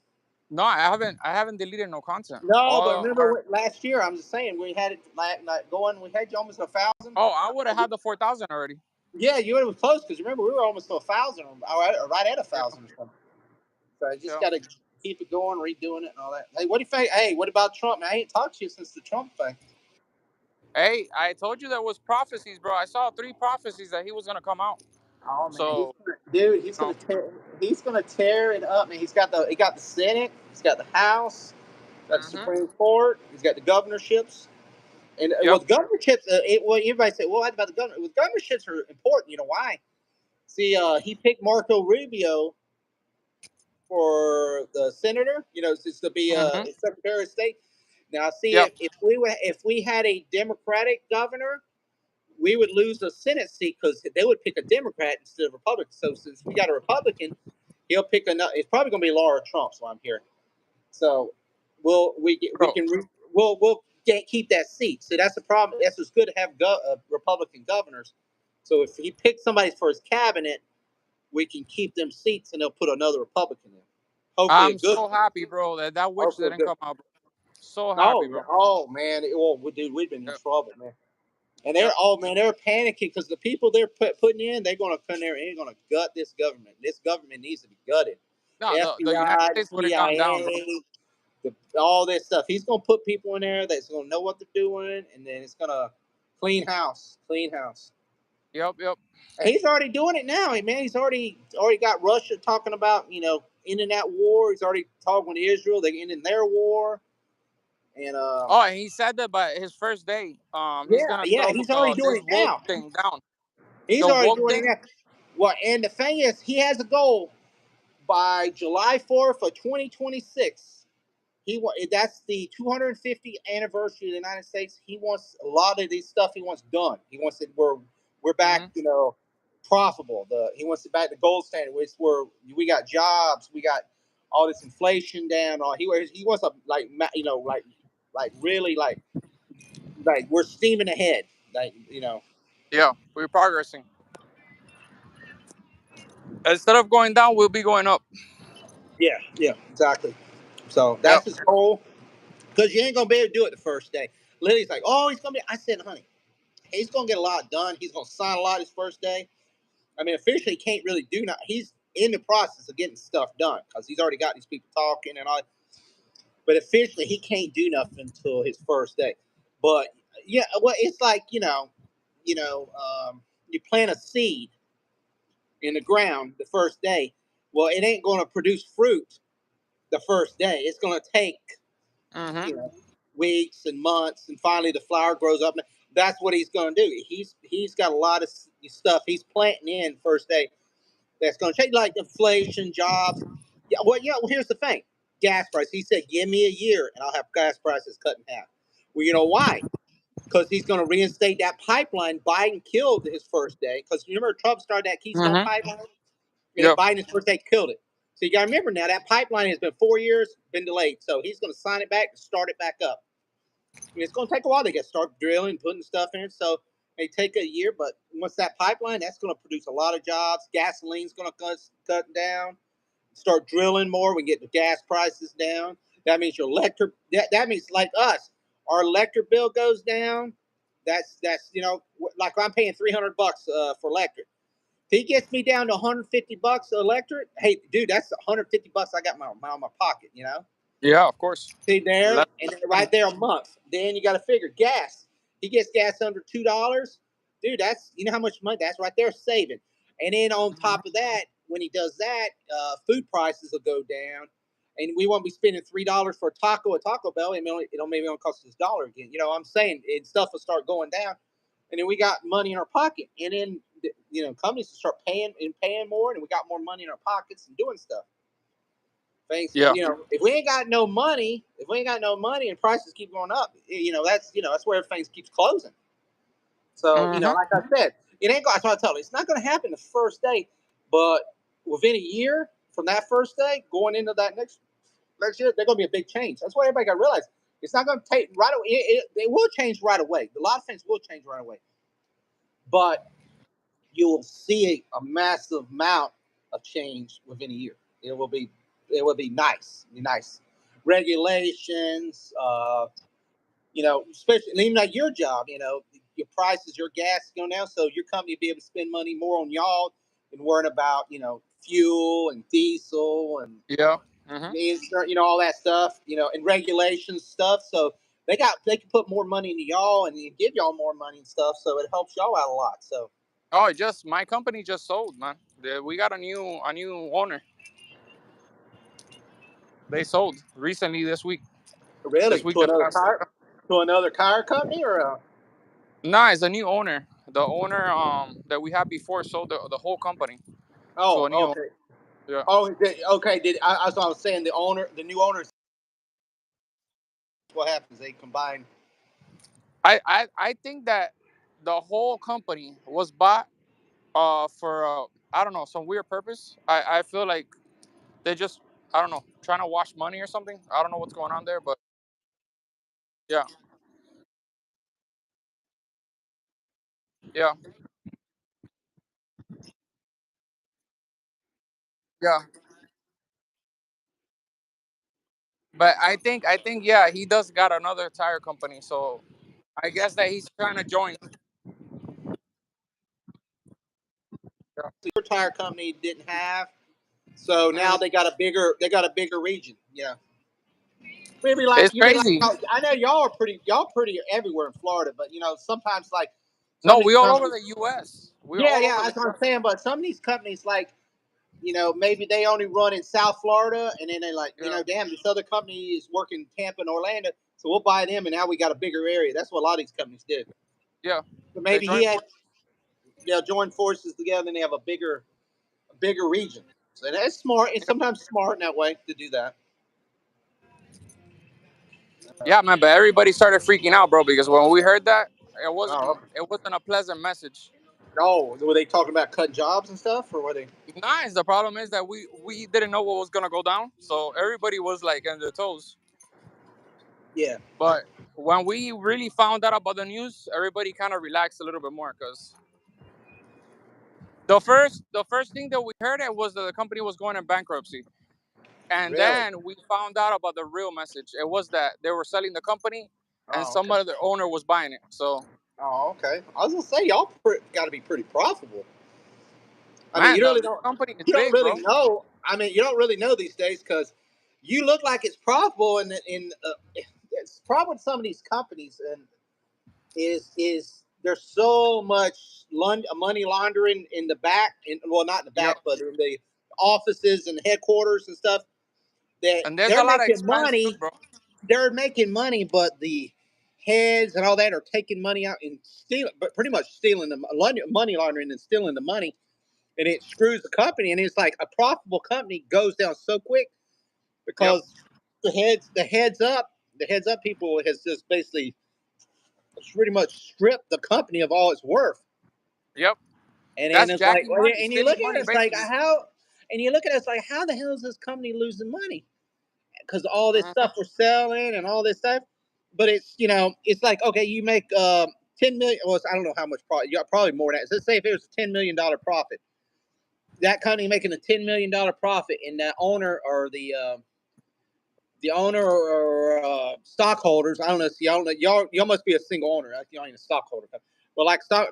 No, I haven't. I haven't deleted no content. No, but All remember our, last year? I'm just saying we had it like going. We had you almost 1,000. oh, I would have had the 4,000 already. Yeah, you were close because remember we were almost to 1,000, or right at a Yeah, thousand or something. So I just yeah. got to keep it going, redoing it, and all that. Hey, what do you think? Hey, what about Trump? Man, I ain't talked to you since the Trump thing. Hey, I told you there was prophecies, bro. I saw 3 prophecies that he was gonna come out. Oh man, So, he's you gonna tear. He's gonna tear it up, man. He got the Senate. He's got the House. Got the hmm, Supreme Court. He's got the governorships. And yep. governorships, everybody say, well, what about the governor? Well, governorships are important. You know why? See, he picked Marco Rubio for the senator. Just to be Hmm, Secretary of State. Now, see, yep. if we had a Democratic governor, we would lose the Senate seat because they would pick a Democrat instead of Republican. So since we got a Republican, he'll pick another. It's probably going to be Laura Trump. So I'm hearing. So we Bro, can we'll keep that seat. So that's the problem. That's what's good to have Republican governors. So if he picks somebody for his cabinet, we can keep them seats, and they'll put another Republican in. Hopefully a I'm good so one. happy, bro, that witch Hopefully a didn't good. come out, bro. So happy, Oh, bro. oh man. Well, dude, we've been in Yep, trouble, man. And yep. they're panicking because the people they're putting in, they're gonna come there and they're gonna gut this government. This government needs to be gutted. No, the United FBI, States would have gone down, bro. CIA, all this stuff. He's gonna put people in there that's gonna know what they're doing, and then it's gonna clean house. Yep, yep. And he's already doing it now, man. He's already got Russia talking about ending that war. He's already talking with Israel. They're ending their war, and Oh, and he said that by his first day, he's yeah, gonna yeah, throw he's already this doing it woke now. thing down. He's The already woke doing it thing. now. Well, and the thing is, he has a goal by July 4th of 2026. That's the 250th anniversary of the United States. He wants a lot of these stuff. He wants done. He wants it where we're back, Hmm. profitable. He wants it back to gold standard, which where we got jobs, we got all this inflation down. He wants a like really like we're steaming ahead. Like. Yeah, we're progressing. Instead of going down, we'll be going up. Yeah, yeah, exactly. So Yep. that's his goal. Because you ain't gonna be able to do it the first day. Lily's like, oh, he's gonna be. I said, honey, he's gonna get a lot done. He's gonna sign a lot his first day. I mean, officially, he can't really do nothing. He's in the process of getting stuff done because he's already got these people talking and all. But officially, he can't do nothing until his first day. But yeah, well, it's like you plant a seed in the ground the first day. Well, it ain't gonna produce fruit the first day. It's gonna take Hmm. you know weeks and months, and finally the flower grows up. That's what he's going to do. He's got a lot of stuff he's planting in first day that's going to change, like inflation, jobs. Yeah, well, here's the thing. gas price. He said, "Give me a year, and I'll have gas prices cut in half." Well, you know why? Because he's going to reinstate that pipeline. Biden killed his first day. Because you remember Trump started that Keystone pipeline, and then Biden's first day killed it. So you got to remember now that pipeline has been 4 years, been delayed. So he's going to sign it back and start it back up. I mean, it's going to take a while to get start drilling, putting stuff in. So it may take a year, but once that pipeline, that's going to produce a lot of jobs. Gasoline's going to cut down. Start drilling more. We get the gas prices down. That means your electric. That means like us, our electric bill goes down. That's like I'm paying $300 for electric. If he gets me down to $150 electric, hey, dude, that's $150 I got in my pocket. Yeah, of course. See there, and then right there a month. Then you got to figure gas. He gets gas under $2, dude. That's how much money. That's right there saving. And then on top of that, when he does that, food prices will go down, and we won't be spending $3 for a taco at Taco Bell. I mean, it'll maybe only cost us $1 again. You know what I'm saying? And stuff will start going down, and then we got money in our pocket, and then companies will start paying more, and we got more money in our pockets and doing stuff. Things, if we ain't got no money, and prices keep going up, that's where everything keeps closing. So, like I said, it ain't. That's what I tell you. It's not going to happen the first day, but within a year from that first day, going into that next year, there's going to be a big change. That's what everybody got to realize. It's not going to take right away. It will change right away. A lot of things will change right away, but you will see a massive amount of change within a year. It will be nice. Regulations, especially even like your job, your prices, your gas go down, so your company will be able to spend money more on y'all and worrying about, fuel and diesel and all that stuff, and regulations stuff. So they can put more money into y'all and give y'all more money and stuff. So it helps y'all out a lot. So. Oh, my company just sold, man. We got a new owner. They sold recently this week. Really? This week to another car company or? Nah, it's a new owner. The owner that we had before sold the whole company. Oh, okay. Yeah. Oh, okay. I was saying the new owners. What happens? They combine. I think that the whole company was bought for I don't know, some weird purpose. I feel like they just, I don't know, trying to wash money or something. I don't know what's going on there, but yeah. Yeah. Yeah. But I think yeah, he does got another tire company, so I guess that he's trying to join. Yeah. Your tire company didn't have, so now they got a bigger region. Yeah. Maybe It's crazy. I know y'all pretty everywhere in Florida, but sometimes like. No, we all over the U.S. That's what I'm saying. But some of these companies, like, maybe they only run in South Florida, and then they're like, damn, this other company is working in Tampa and Orlando, so we'll buy them, and now we got a bigger area. That's what a lot of these companies did. Yeah. So maybe join forces together, and they have a bigger region. So that's smart. It's sometimes smart in that way to do that. Yeah, man, but everybody started freaking out, bro, because when we heard that, it wasn't a pleasant message. Oh, were they talking about cutting jobs and stuff, or were they? Nice. The problem is that we didn't know what was gonna go down, so everybody was like on their toes. Yeah. But when we really found out about the news, everybody kind of relaxed a little bit more, because the first thing that we heard was that the company was going in bankruptcy. And then we found out about the real message. It was that they were selling the company, and some other owner was buying it. So. Oh, okay. I was gonna say y'all got to be pretty profitable. I mean, Man, you really don't. Company is you don't big, really bro. know. I mean, you don't really know these days because you look like it's profitable, and it's problem with some of these companies, and is there's so much money laundering in the back, well, not in the back, but in the offices and headquarters and stuff. And there's they're a lot of making expense money. too, bro. They're making money, but the heads and all that are taking money out and stealing, but pretty much stealing the money laundering and stealing the money, and it screws the company. And it's like a profitable company goes down so quick because the heads up people has just basically pretty much stripped the company of all its worth. Yep. And then That's it's like, jacking money, and you look stealing at it, money, it's like basically. how the hell is this company losing money? Because all this Mhm. stuff we're selling and all this stuff, but it's it's like, okay, you make 10 million. Well, I don't know how much profit. Yeah, probably more than that. Let's say if it was a $10 million profit, that company making a $10 million profit, and the owner or the owner or stockholders. I don't know. See, I don't know. Y'all must be a single owner. Y'all ain't a stockholder. But like stock,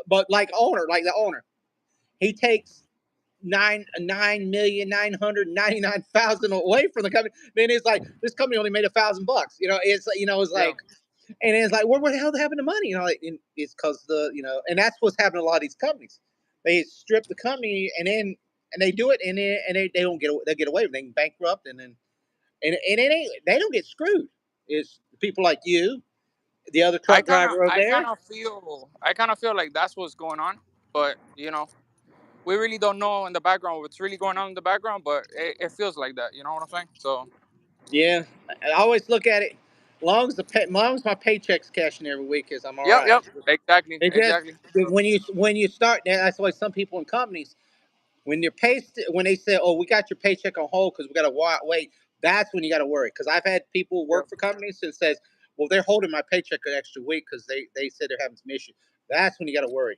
but like owner, like the owner, he takes 9,999,000 away from the company. Then it's like this company only made $1,000. It's Yeah. like, and it's like, where the hell happened to money? It's because and that's what's happening to a lot of these companies. They strip the company and they do it, and they don't get away. They can bankrupt, and then and it ain't they don't get screwed. It's people like you, the other I truck kind of, driver over I there. kind of feel, I kind of feel like that's what's going on. But we really don't know in the background what's really going on in the background. But it feels like that. You know what I'm saying? So. Yeah, I always look at it. Long as my paycheck's cashing every week, is I'm all Yep. right. Yep. Exactly. It just Exactly. when you start, that's why some people in companies when they say, "Oh, we got your paycheck on hold because we got to wait," that's when you got to worry. Because I've had people Yep. work for companies that says, "Well, they're holding my paycheck an extra week because they said they're having some issues." That's when you got to worry.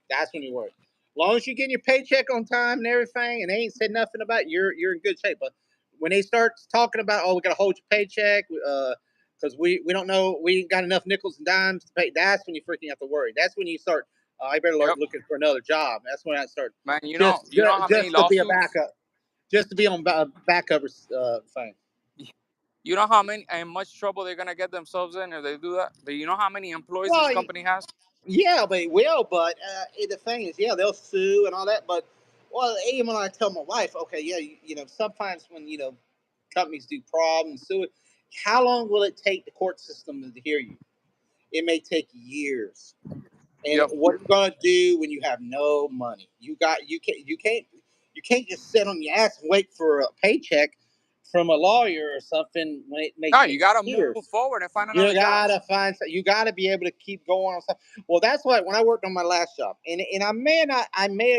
That's when you worry. As long as you get your paycheck on time and everything, and they ain't said nothing about it, you're in good shape. But when they start talking about, "Oh, we got to hold your paycheck," because we don't know, we ain't got enough nickels and dimes to pay. That's when you freaking have to worry. That's when you start. I better start Yep. looking for another job. That's when I start Man, just you know how many just to be a lawsuits? backup, just to be on backup thing. You know how many and much trouble they're gonna get themselves in if they do that. But you know how many employees this Well, company has? yeah, they will, but the thing is, yeah, they'll sue and all that. But well, even when I tell my wife, okay, yeah, sometimes when companies do problems, sue it. How long will it take the court system to hear you? It may take years. And Yep. what are you gonna do when you have no money? You can't just sit on your ass and wait for a paycheck from a lawyer or something when it may No, take you gotta move years. forward and find You another job. gotta find. You gotta be able to keep going on stuff. Well, that's why when I worked on my last job, and I may have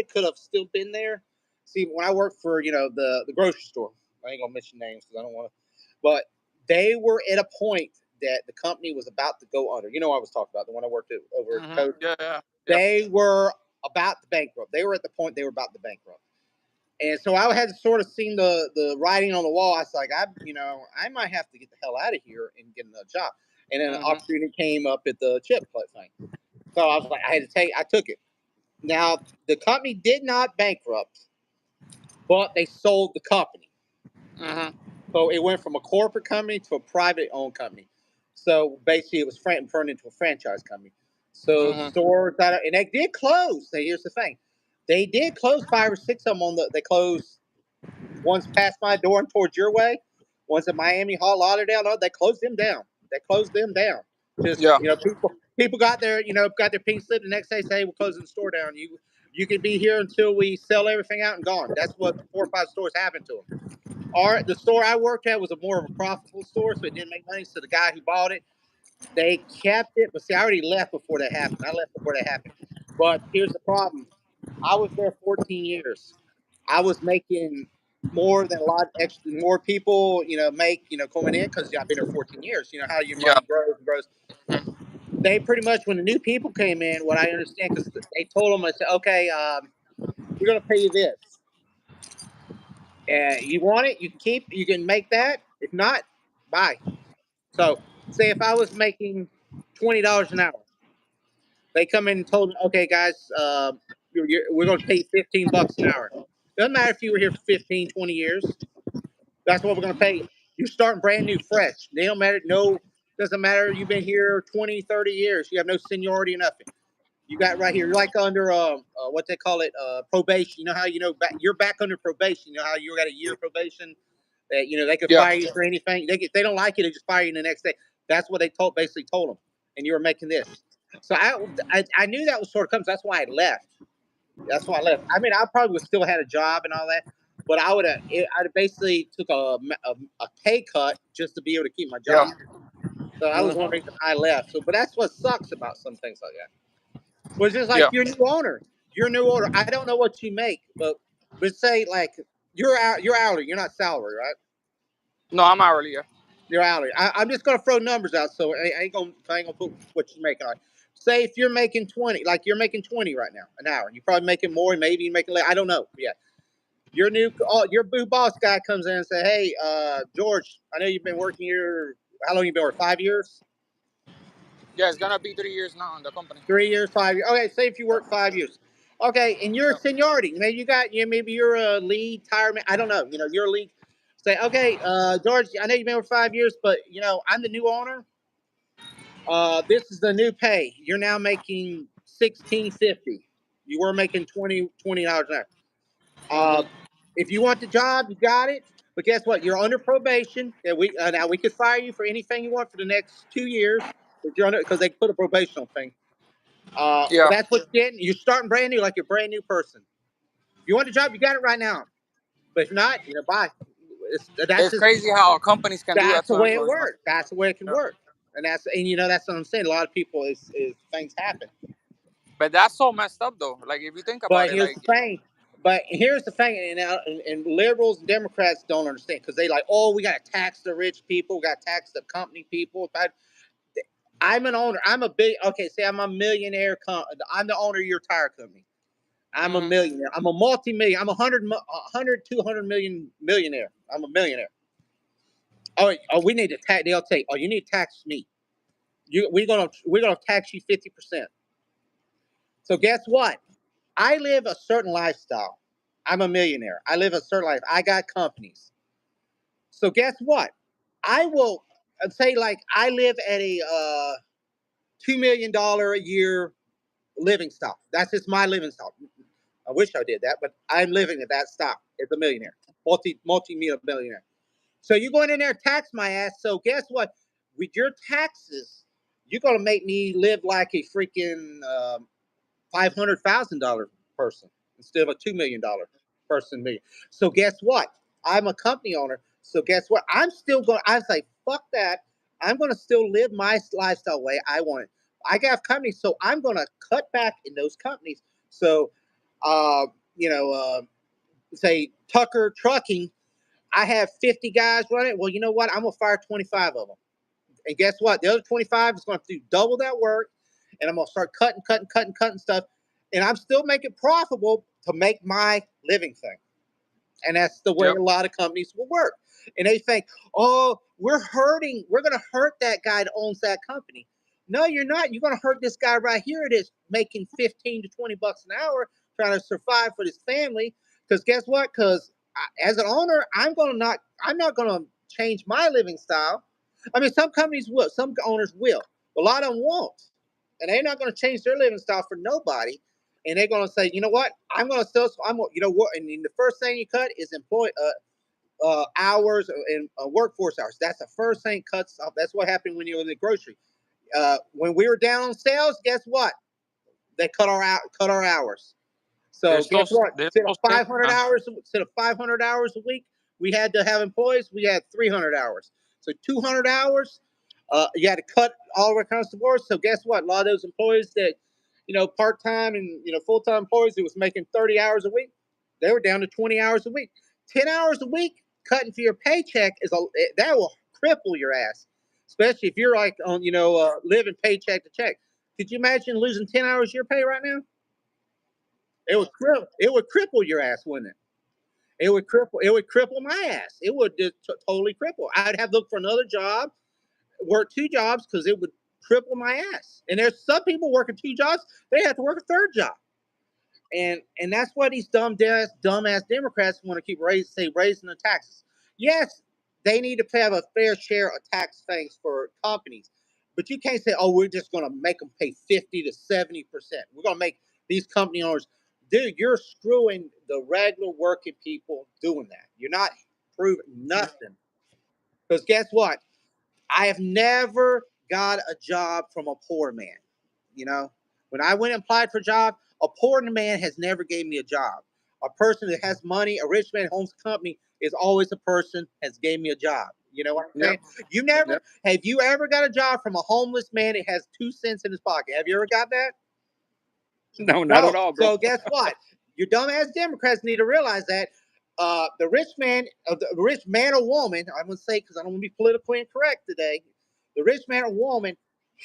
could have still been there. See, when I worked for the grocery store, I ain't gonna mention names because I don't want to, but they were at a point that the company was about to go under. You know what I was talking about, the one I worked at over at Coach. Yeah, yeah, yep. They were about to bankrupt. They were at the point they were about to bankrupt. And so I had sort of seen the writing on the wall. I was like, I might have to get the hell out of here and get another job. And then an opportunity came up at the chip thing. So I was like, I took it. Now the company did not bankrupt, but they sold the company. Mm-hmm. So it went from a corporate company to a private owned company. So basically, it was turned into a franchise company. So Mm-hmm. stores and they did close. Now, here's the thing: they did close 5 or 6 of them. They closed one's past my door and towards your way. One's at Miami Hall, Lauderdale. No, they closed them down. They closed them down. Just Yeah. people got their pink slip the next day. Say, hey, we're closing the store down. You can be here until we sell everything out and gone. That's what 4 or 5 stores happened to them. The store I worked at was more of a profitable store, so it didn't make money. So the guy who bought it, they kept it. But see, I already left before that happened. I left before that happened. But here's the problem: I was there 14 years. I was making more than a lot extra, more people, make, coming in because I've been here 14 years. You know how your Yeah. money grows and grows. They pretty much, when the new people came in, what I understand, because they told them, I said, okay, we're going to pay you this. You want it, you can keep, you can make that. If not, bye. So, say if I was making $20 an hour, they come in and told me, okay, guys, we're going to pay you $15 an hour. Doesn't matter if you were here for 15, 20 years. That's what we're going to pay you. You're starting brand new, fresh. They don't matter. No, doesn't matter. You've been here 20, 30 years. You have no seniority or nothing. You got right here. You're like under what they call it, probation. You know how you're back under probation. You know how you got a year probation that they could Yeah. fire you for anything. They don't like you, they just fire you the next day. That's what they basically told them. And you were making this. So I knew that was sort of comes. That's why I left. That's why I left. I mean, I probably would still had a job and all that, but I'd basically took a pay cut just to be able to keep my job. So that was one reason I left. So, but that's what sucks about some things like that. Well, it's just like your new owner. Your new owner. I don't know what you make, but say like you're hourly. You're not salary, right? No, I'm hourly. Yeah. You're hourly. I'm just gonna throw numbers out, so I ain't gonna put what you're making on. Say if you're making 20, like you're making 20 right now an hour. You're probably making more, maybe you're making less. I don't know. Yeah. Your boo boss guy comes in and say, "Hey, George, I know you've been working here. How long you been working? 5 years? Yeah, it's gonna be 3 years now in the company. 3 years, 5 years. Okay, say if you work 5 years. Okay, and your seniority. Maybe maybe you're a lead tire man. I don't know. You're a lead. Say, okay, George, I know you've been here 5 years, but I'm the new owner. This is the new pay. You're now making $16.50. You were making $20 an hour. If you want the job, you got it. But guess what? You're under probation. And now we could fire you for anything you want for the next 2 years because they put a probational thing. But that's what you're getting. You're starting brand new, like you're a brand new person. If you want the job, you got it right now. But if not, bye. It's crazy how companies can do that. That's the way it works. That's the way it can work. And that's what I'm saying. A lot of people is things happen. But that's so messed up though. Like if you think about it, here's the thing. But here's the thing, and liberals and Democrats don't understand because they like, oh, we got to tax the rich people, we got to tax the company people. I'm an owner. I'm say I'm a millionaire. I'm the owner of your tire company. I'm a millionaire. I'm a multi-million. I'm 200 million millionaire. I'm a millionaire. Oh, we need to tax. They'll say, oh, you need to tax me. We're gonna tax you 50%. So guess what? I live a certain lifestyle. I'm a millionaire. I live a certain life. I got companies. So guess what? I will say like I live at a $2 million a year living style. That's just my living style. I wish I did that, but I'm living at that style as a millionaire, multi-millionaire. So you're going in there tax my ass. So guess what? With your taxes, you're gonna make me live like a freaking $500,000 person instead of a $2 million person. So guess what? I'm a company owner. So guess what? I'm still going. I say fuck that. I'm going to still live my lifestyle way I want it. I got companies, so I'm going to cut back in those companies. So, say Tucker Trucking, I have 50 guys running. Well, you know what? I'm going to fire 25 of them. And guess what? The other 25 is going to do double that work. And I'm going to start cutting stuff. And I'm still making profitable to make my living thing. And that's the way a lot of companies will work. And they think, oh, we're going to hurt that guy that owns that company. No, you're not. You're going to hurt this guy right here. It is making 15 to 20 bucks an hour trying to survive for his family. Because guess what? Because as an owner, I'm not going to change my living style. I mean, some companies will, some owners will, but a lot of them won't. And they're not going to change their living style for nobody. And they're going to say, you know what? I'm going to still, and the first thing you cut is hours and workforce hours. That's the first thing cuts off. That's what happened when you were in the grocery. When we were down on sales, guess what? They cut our hours. So guess what? Instead of 500 hours a week, we had to have employees. We had 300 hours. So 200 hours. You had to cut all across the board. So guess what? A lot of those employees that, part-time and, full-time employees who was making 30 hours a week, they were down to 20 hours a week. 10 hours a week cutting for your paycheck that will cripple your ass, especially if you're like on, living paycheck to check. Could you imagine losing 10 hours of your pay right now? It would cripple your ass, wouldn't it? It would cripple my ass. It would just totally cripple. I'd have to look for another job, work 2 jobs because it would cripple my ass. And there's some people working 2 jobs, they have to work a 3rd job. And that's why these dumbass Democrats want to keep raising the taxes. Yes, they need to have a fair share of tax things for companies. But you can't say, oh, we're just going to make them pay 50 to 70%. We're going to make these company owners. Dude, you're screwing the regular working people doing that. You're not proving nothing. Because guess what? I have never got a job from a poor man. When I went and applied for a job, a poor man has never gave me a job. a person that has money, a rich man owns a company, is always a person has gave me a job. You know what I'm saying? Have you ever got a job from a homeless man that has 2 cents in his pocket? Have you ever got that? No, not at all, bro. So guess what? Your dumbass Democrats need to realize that the rich man or woman, I'm going to say because I don't want to be politically incorrect today, the rich man or woman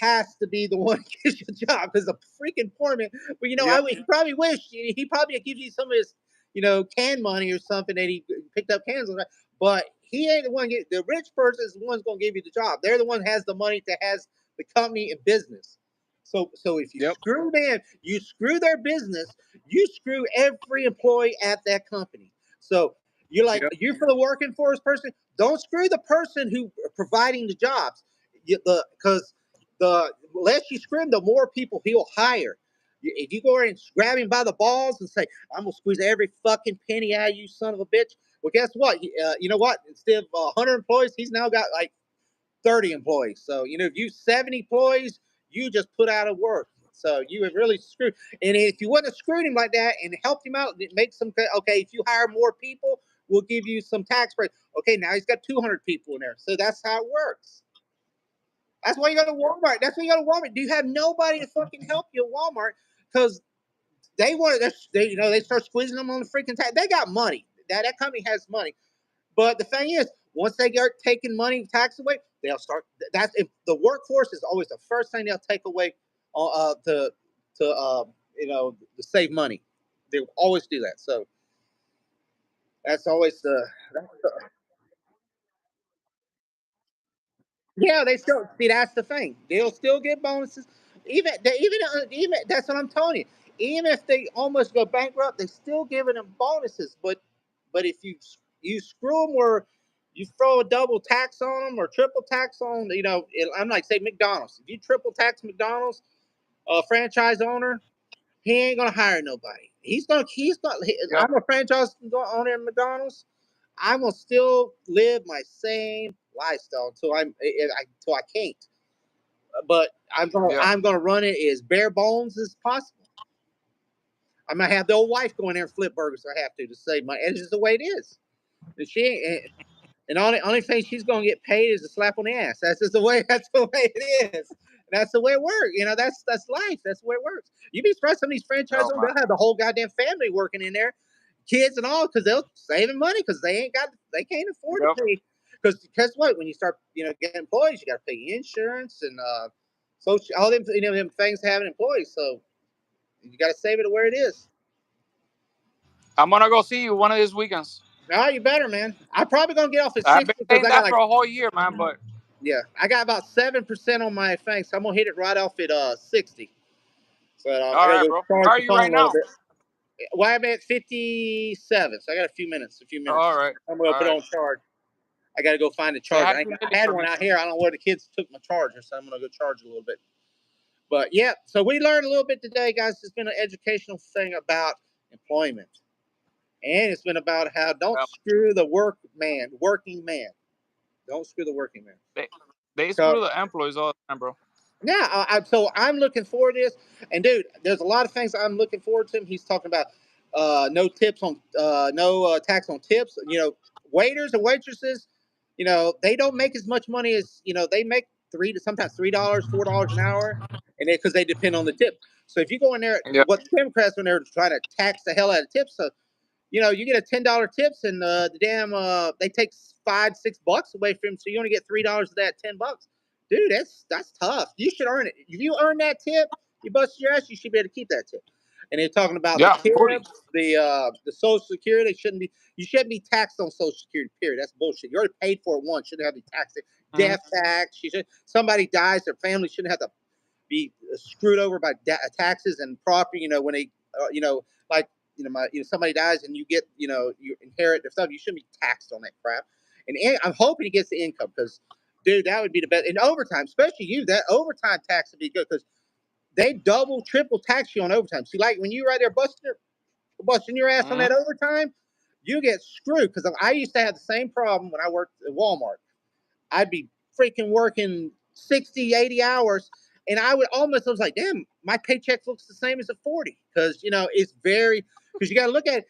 has to be the one that gives you a job because the freaking poor man. But he probably wished he probably gives you some of his can money or something that he picked up cans on. But he ain't the one. The rich person is the one who's going to give you the job. They're the one who has the money that has the company and business. So if you screw them, you screw their business, you screw every employee at that company. So you're like, you're for the working force person. Don't screw the person who providing the jobs. Because the less you screw him, the more people he'll hire. If you go in and grab him by the balls and say, I'm going to squeeze every fucking penny out of you, son of a bitch. Well, guess what? You know what? Instead of 100 employees, he's now got like 30 employees. So, if you 70 employees, you just put out of work. So you have really screwed. And if you wouldn't have screwed him like that and helped him out, make some, okay, if you hire more people, we'll give you some tax breaks. Okay, now he's got 200 people in there. So that's how it works. That's why you go to Walmart. That's why you go to Walmart. Do you have nobody to fucking help you at Walmart? Because they start squeezing them on the freaking tax. They got money. That company has money. But the thing is, once they start taking money tax away, they'll start. That's if the workforce is always the first thing they'll take away, to save money. They will always do that. So that's always the. Yeah, they still see. That's the thing. They'll still get bonuses. Even that's what I'm telling you. Even if they almost go bankrupt, they still giving them bonuses. But if you screw them where you throw a double tax on them or triple tax on, I'm like say McDonald's. If you triple tax McDonald's, franchise owner, he ain't gonna hire nobody. I'm a franchise owner at McDonald's. I'm gonna still live my same lifestyle until I can't. But I'm gonna run it as bare bones as possible. I might have the old wife go in there and flip burgers if I have to save money. It's just the way it is. And she ain't. And only thing she's gonna get paid is a slap on the ass. That's just the way. That's the way it is. That's the way it works. That's life. That's the way it works. You'd be surprised some of these franchise owners, they'll have the whole goddamn family working in there, kids and all, because they're saving money because they can't afford to pay. Because guess what? When you start, getting employees, you got to pay insurance and social, all them, them things having employees. So you got to save it to where it is. I'm gonna go see you one of these weekends. No, you better, man. I'm probably gonna get off at 60. I've been saying that for a whole year, man. But yeah, I got about 7% on my thing, so I'm gonna hit it right off at 60. So all right, bro. How are you right now? Well, I'm at 57, so I got a few minutes. All right. I'm gonna put it on charge. I got to go find a charger. I had one out here. I don't know where the kids took my charger, so I'm gonna go charge a little bit. But yeah, so we learned a little bit today, guys. It's been an educational thing about employment, and it's been about how don't screw the working man. Don't screw the working man. They screw the employees all the time, bro. Yeah, so I'm looking forward to this. And dude, there's a lot of things I'm looking forward to. He's talking about no tax on tips. Waiters and waitresses, they don't make as much money as they make sometimes $3, $4 an hour, and because they depend on the tip. So if you go in there, what the Democrats when they're trying to tax the hell out of tips, so you get a $10 tips, and they take $5-6 away from him, so you only get $3 of that $10. Dude, that's tough. You should earn it. If you earn that tip, you bust your ass, you should be able to keep that tip. And they're talking about the tips, the Social Security. You shouldn't be taxed on Social Security. Period. That's bullshit. You already paid for it once. Shouldn't have to be taxed. Death tax. Somebody dies, their family shouldn't have to be screwed over by taxes and property. When they, somebody dies and you get, you inherit their stuff. You shouldn't be taxed on that crap. And I'm hoping he gets the income because. Dude, that would be the best. In overtime, especially that overtime tax would be good because they double, triple tax you on overtime. See, like when you right there busting your ass on that overtime, you get screwed. Because I used to have the same problem when I worked at Walmart. I'd be freaking working 60, 80 hours, and I was like, damn, my paycheck looks the same as a 40. Because, it's very, because you got to look at it.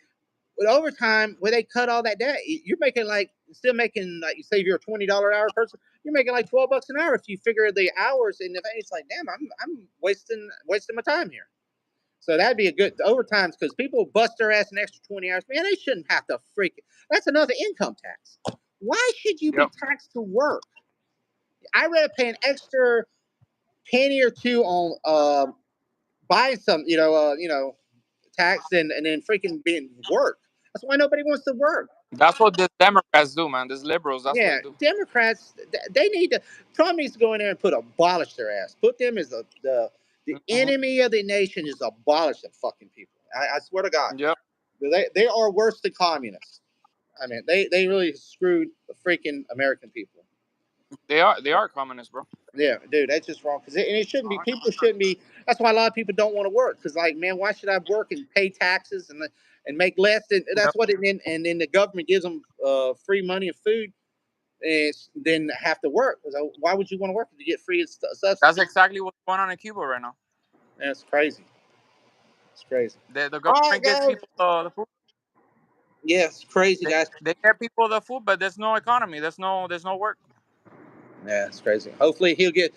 with overtime, where they cut all that down, you're making like still making like you say if you're a $20 hour person, you're making like $12 an hour if you figure the hours. And it's like, damn, I'm wasting my time here. So that'd be a good overtimes because people bust their ass an extra 20 hours. Man, they shouldn't have to freak. That's another income tax. Why should you be taxed to work? I rather pay an extra penny or two on buying some, tax and then freaking being work. That's why nobody wants to work. That's what the Democrats do, man. These liberals, that's what Yeah, they do. Democrats, they need to. Trump needs to go in there and abolish their ass. Put them as the enemy of the nation. Is abolish the fucking people. I swear to God. Yep. They are worse than communists. I mean, they really screwed the freaking American people. They are communists, bro. Yeah, dude, that's just wrong. And it shouldn't be. People shouldn't be. That's why a lot of people don't want to work. Because, like, man, why should I work and pay taxes and make less? And that's what it. And then the government gives them free money and food, and then have to work. So why would you want to work to get free stuff? That's exactly what's going on in Cuba right now. That's crazy. It's crazy. The government gets people the food. Yeah, it's crazy, guys. They get people the food, but there's no economy. There's no work. Yeah, it's crazy. Hopefully he'll get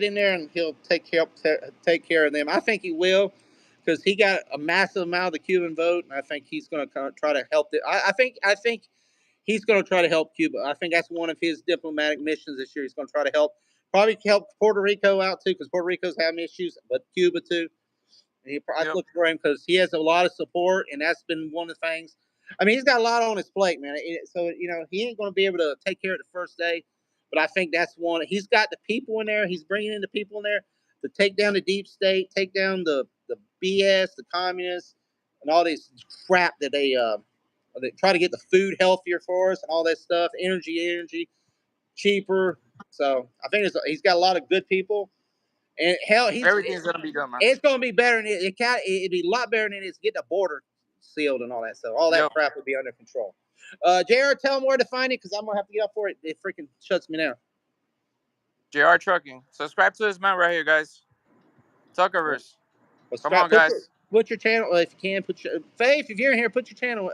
in there and he'll take care of them. I think he will, because he got a massive amount of the Cuban vote, and I think he's going to try to help it. I think he's going to try to help Cuba. I think that's one of his diplomatic missions this year. He's going to try to probably help Puerto Rico out too, because Puerto Rico's having issues, but Cuba too. And I look for him because he has a lot of support, and that's been one of the things. I mean, he's got a lot on his plate, man. So he ain't going to be able to take care of it the first day. But I think that's one. He's got the people in there. He's bringing in the people in there to take down the deep state, take down the BS, the communists, and all this crap that they try to get the food healthier for us and all that stuff, energy cheaper. So I think he's got a lot of good people. And hell, everything's gonna be good, man. It's gonna be better than it'd be a lot better than it's getting the border sealed and all that stuff. All that crap will be under control. JR, tell them where to find it because I'm gonna have to get up for it. It freaking shuts me down. JR Trucking. Subscribe to this man right here, guys. Tuckerverse. Come on, guys. Put your channel if you can. Faith, if you're in here, put his channel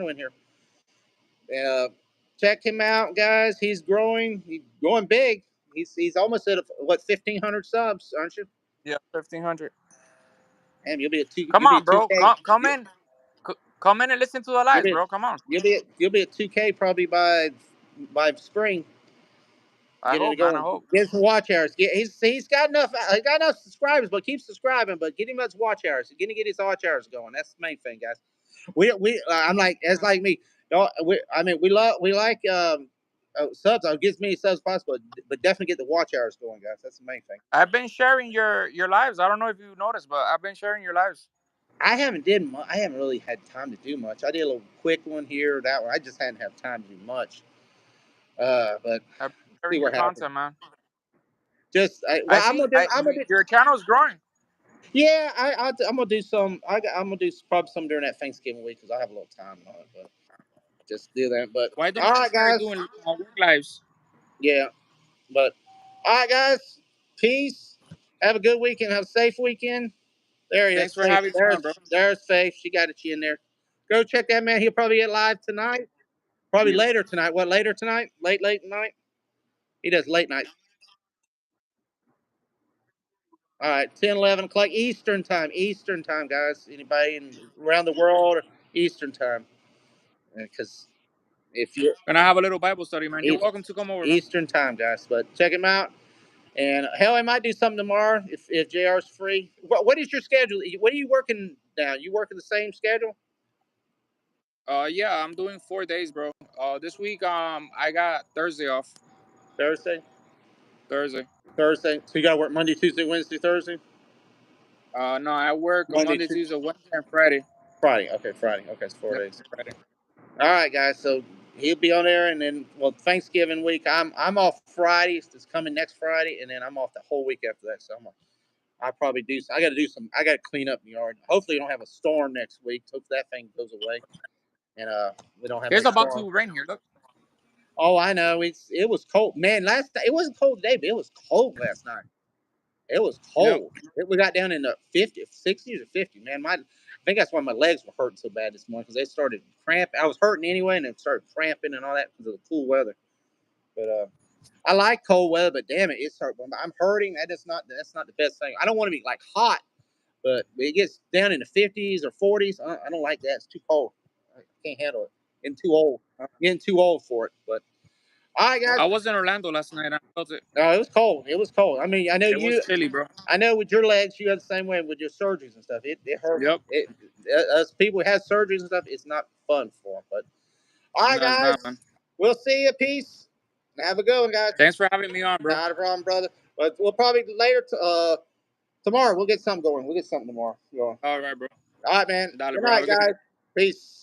in here. Check him out, guys. He's growing. He's going big. He's almost at 1,500 subs, aren't you? Yeah, 1,500. Damn, you'll be at 2K. Come on, bro. Come in. Come in and listen to the lives, bro. Come on. You'll be at 2K probably by spring. I hope. Get some watch hours. He's got enough. He got enough subscribers, but keep subscribing. But get him those watch hours. He's gonna get his watch hours going. That's the main thing, guys. I'm like, it's like me. We like subs. I'll get as many subs as possible, but definitely get the watch hours going, guys. That's the main thing. I've been sharing your lives. I don't know if you noticed, but I've been sharing your lives. I haven't really had time to do much. I did a little quick one here or that one. I just hadn't had time to do much. But see what content, man. Your channel's growing. Yeah, I'm gonna do some. I'm gonna do probably some during that Thanksgiving week because I have a little time on it. But just do that. But why don't you start doing work lives? Yeah, but all right, guys. Peace. Have a good weekend. Have a safe weekend. There he is. Thanks for having me on, bro. There's Faith. She got it in there. Go check that man. He'll probably get live tonight. Probably later tonight. What, later tonight? Late night? He does late night. All right, 10, 11 o'clock Eastern time. Eastern time, guys. Anybody around the world, Eastern time. Because if you're going to have a little Bible study, man, you're welcome to come over. Eastern time, guys. But check him out. And hell, I might do something tomorrow if JR's free. What is your schedule? What are you working now? You working the same schedule? Yeah, I'm doing 4 days, bro. This week, I got Thursday off. Thursday. So you got to work Monday, Tuesday, Wednesday, Thursday? No, I work Monday, Tuesday, Wednesday, and Friday. Friday. Okay, it's 4 days. Friday. All right, guys. So he'll be on there, and then Thanksgiving week. I'm off Friday. It's coming next Friday, and then I'm off the whole week after that. So I'll probably do. I got to do some. I got to clean up the yard. Hopefully, we don't have a storm next week. Hopefully, that thing goes away, and we don't have. It's about to rain here. Look. Oh, I know. It was cold, man. Last night it wasn't cold today, but it was cold last night. It was cold. Yep. We got down in the 60s or 50, man. think that's why my legs were hurting so bad this morning, because they started cramping. I was hurting anyway, and it started cramping and all that because of the cool weather. But I like cold weather, but damn it, it's hurt. When I'm hurting, that's not the best thing. I don't want to be like hot, but it gets down in the 50s or 40s. I don't like that. It's too cold. I can't handle it. Getting too old. I'm getting too old for it. But all right, guys. I was in Orlando last night. I felt it. No, it was cold. It was cold. I mean, I know It was chilly, bro. I know with your legs, you have the same way with your surgeries and stuff. It hurt. Yep. Us people who have surgeries and stuff, it's not fun for them. But all right, No, it's guys. not, man. We'll see you. Peace. Have a good one, guys. Thanks for having me on, bro. Not a problem, brother. But we'll probably later tomorrow. We'll get something going. We'll get something tomorrow. All right, bro. All right, man. Dale, Good bro. night, guys. Peace.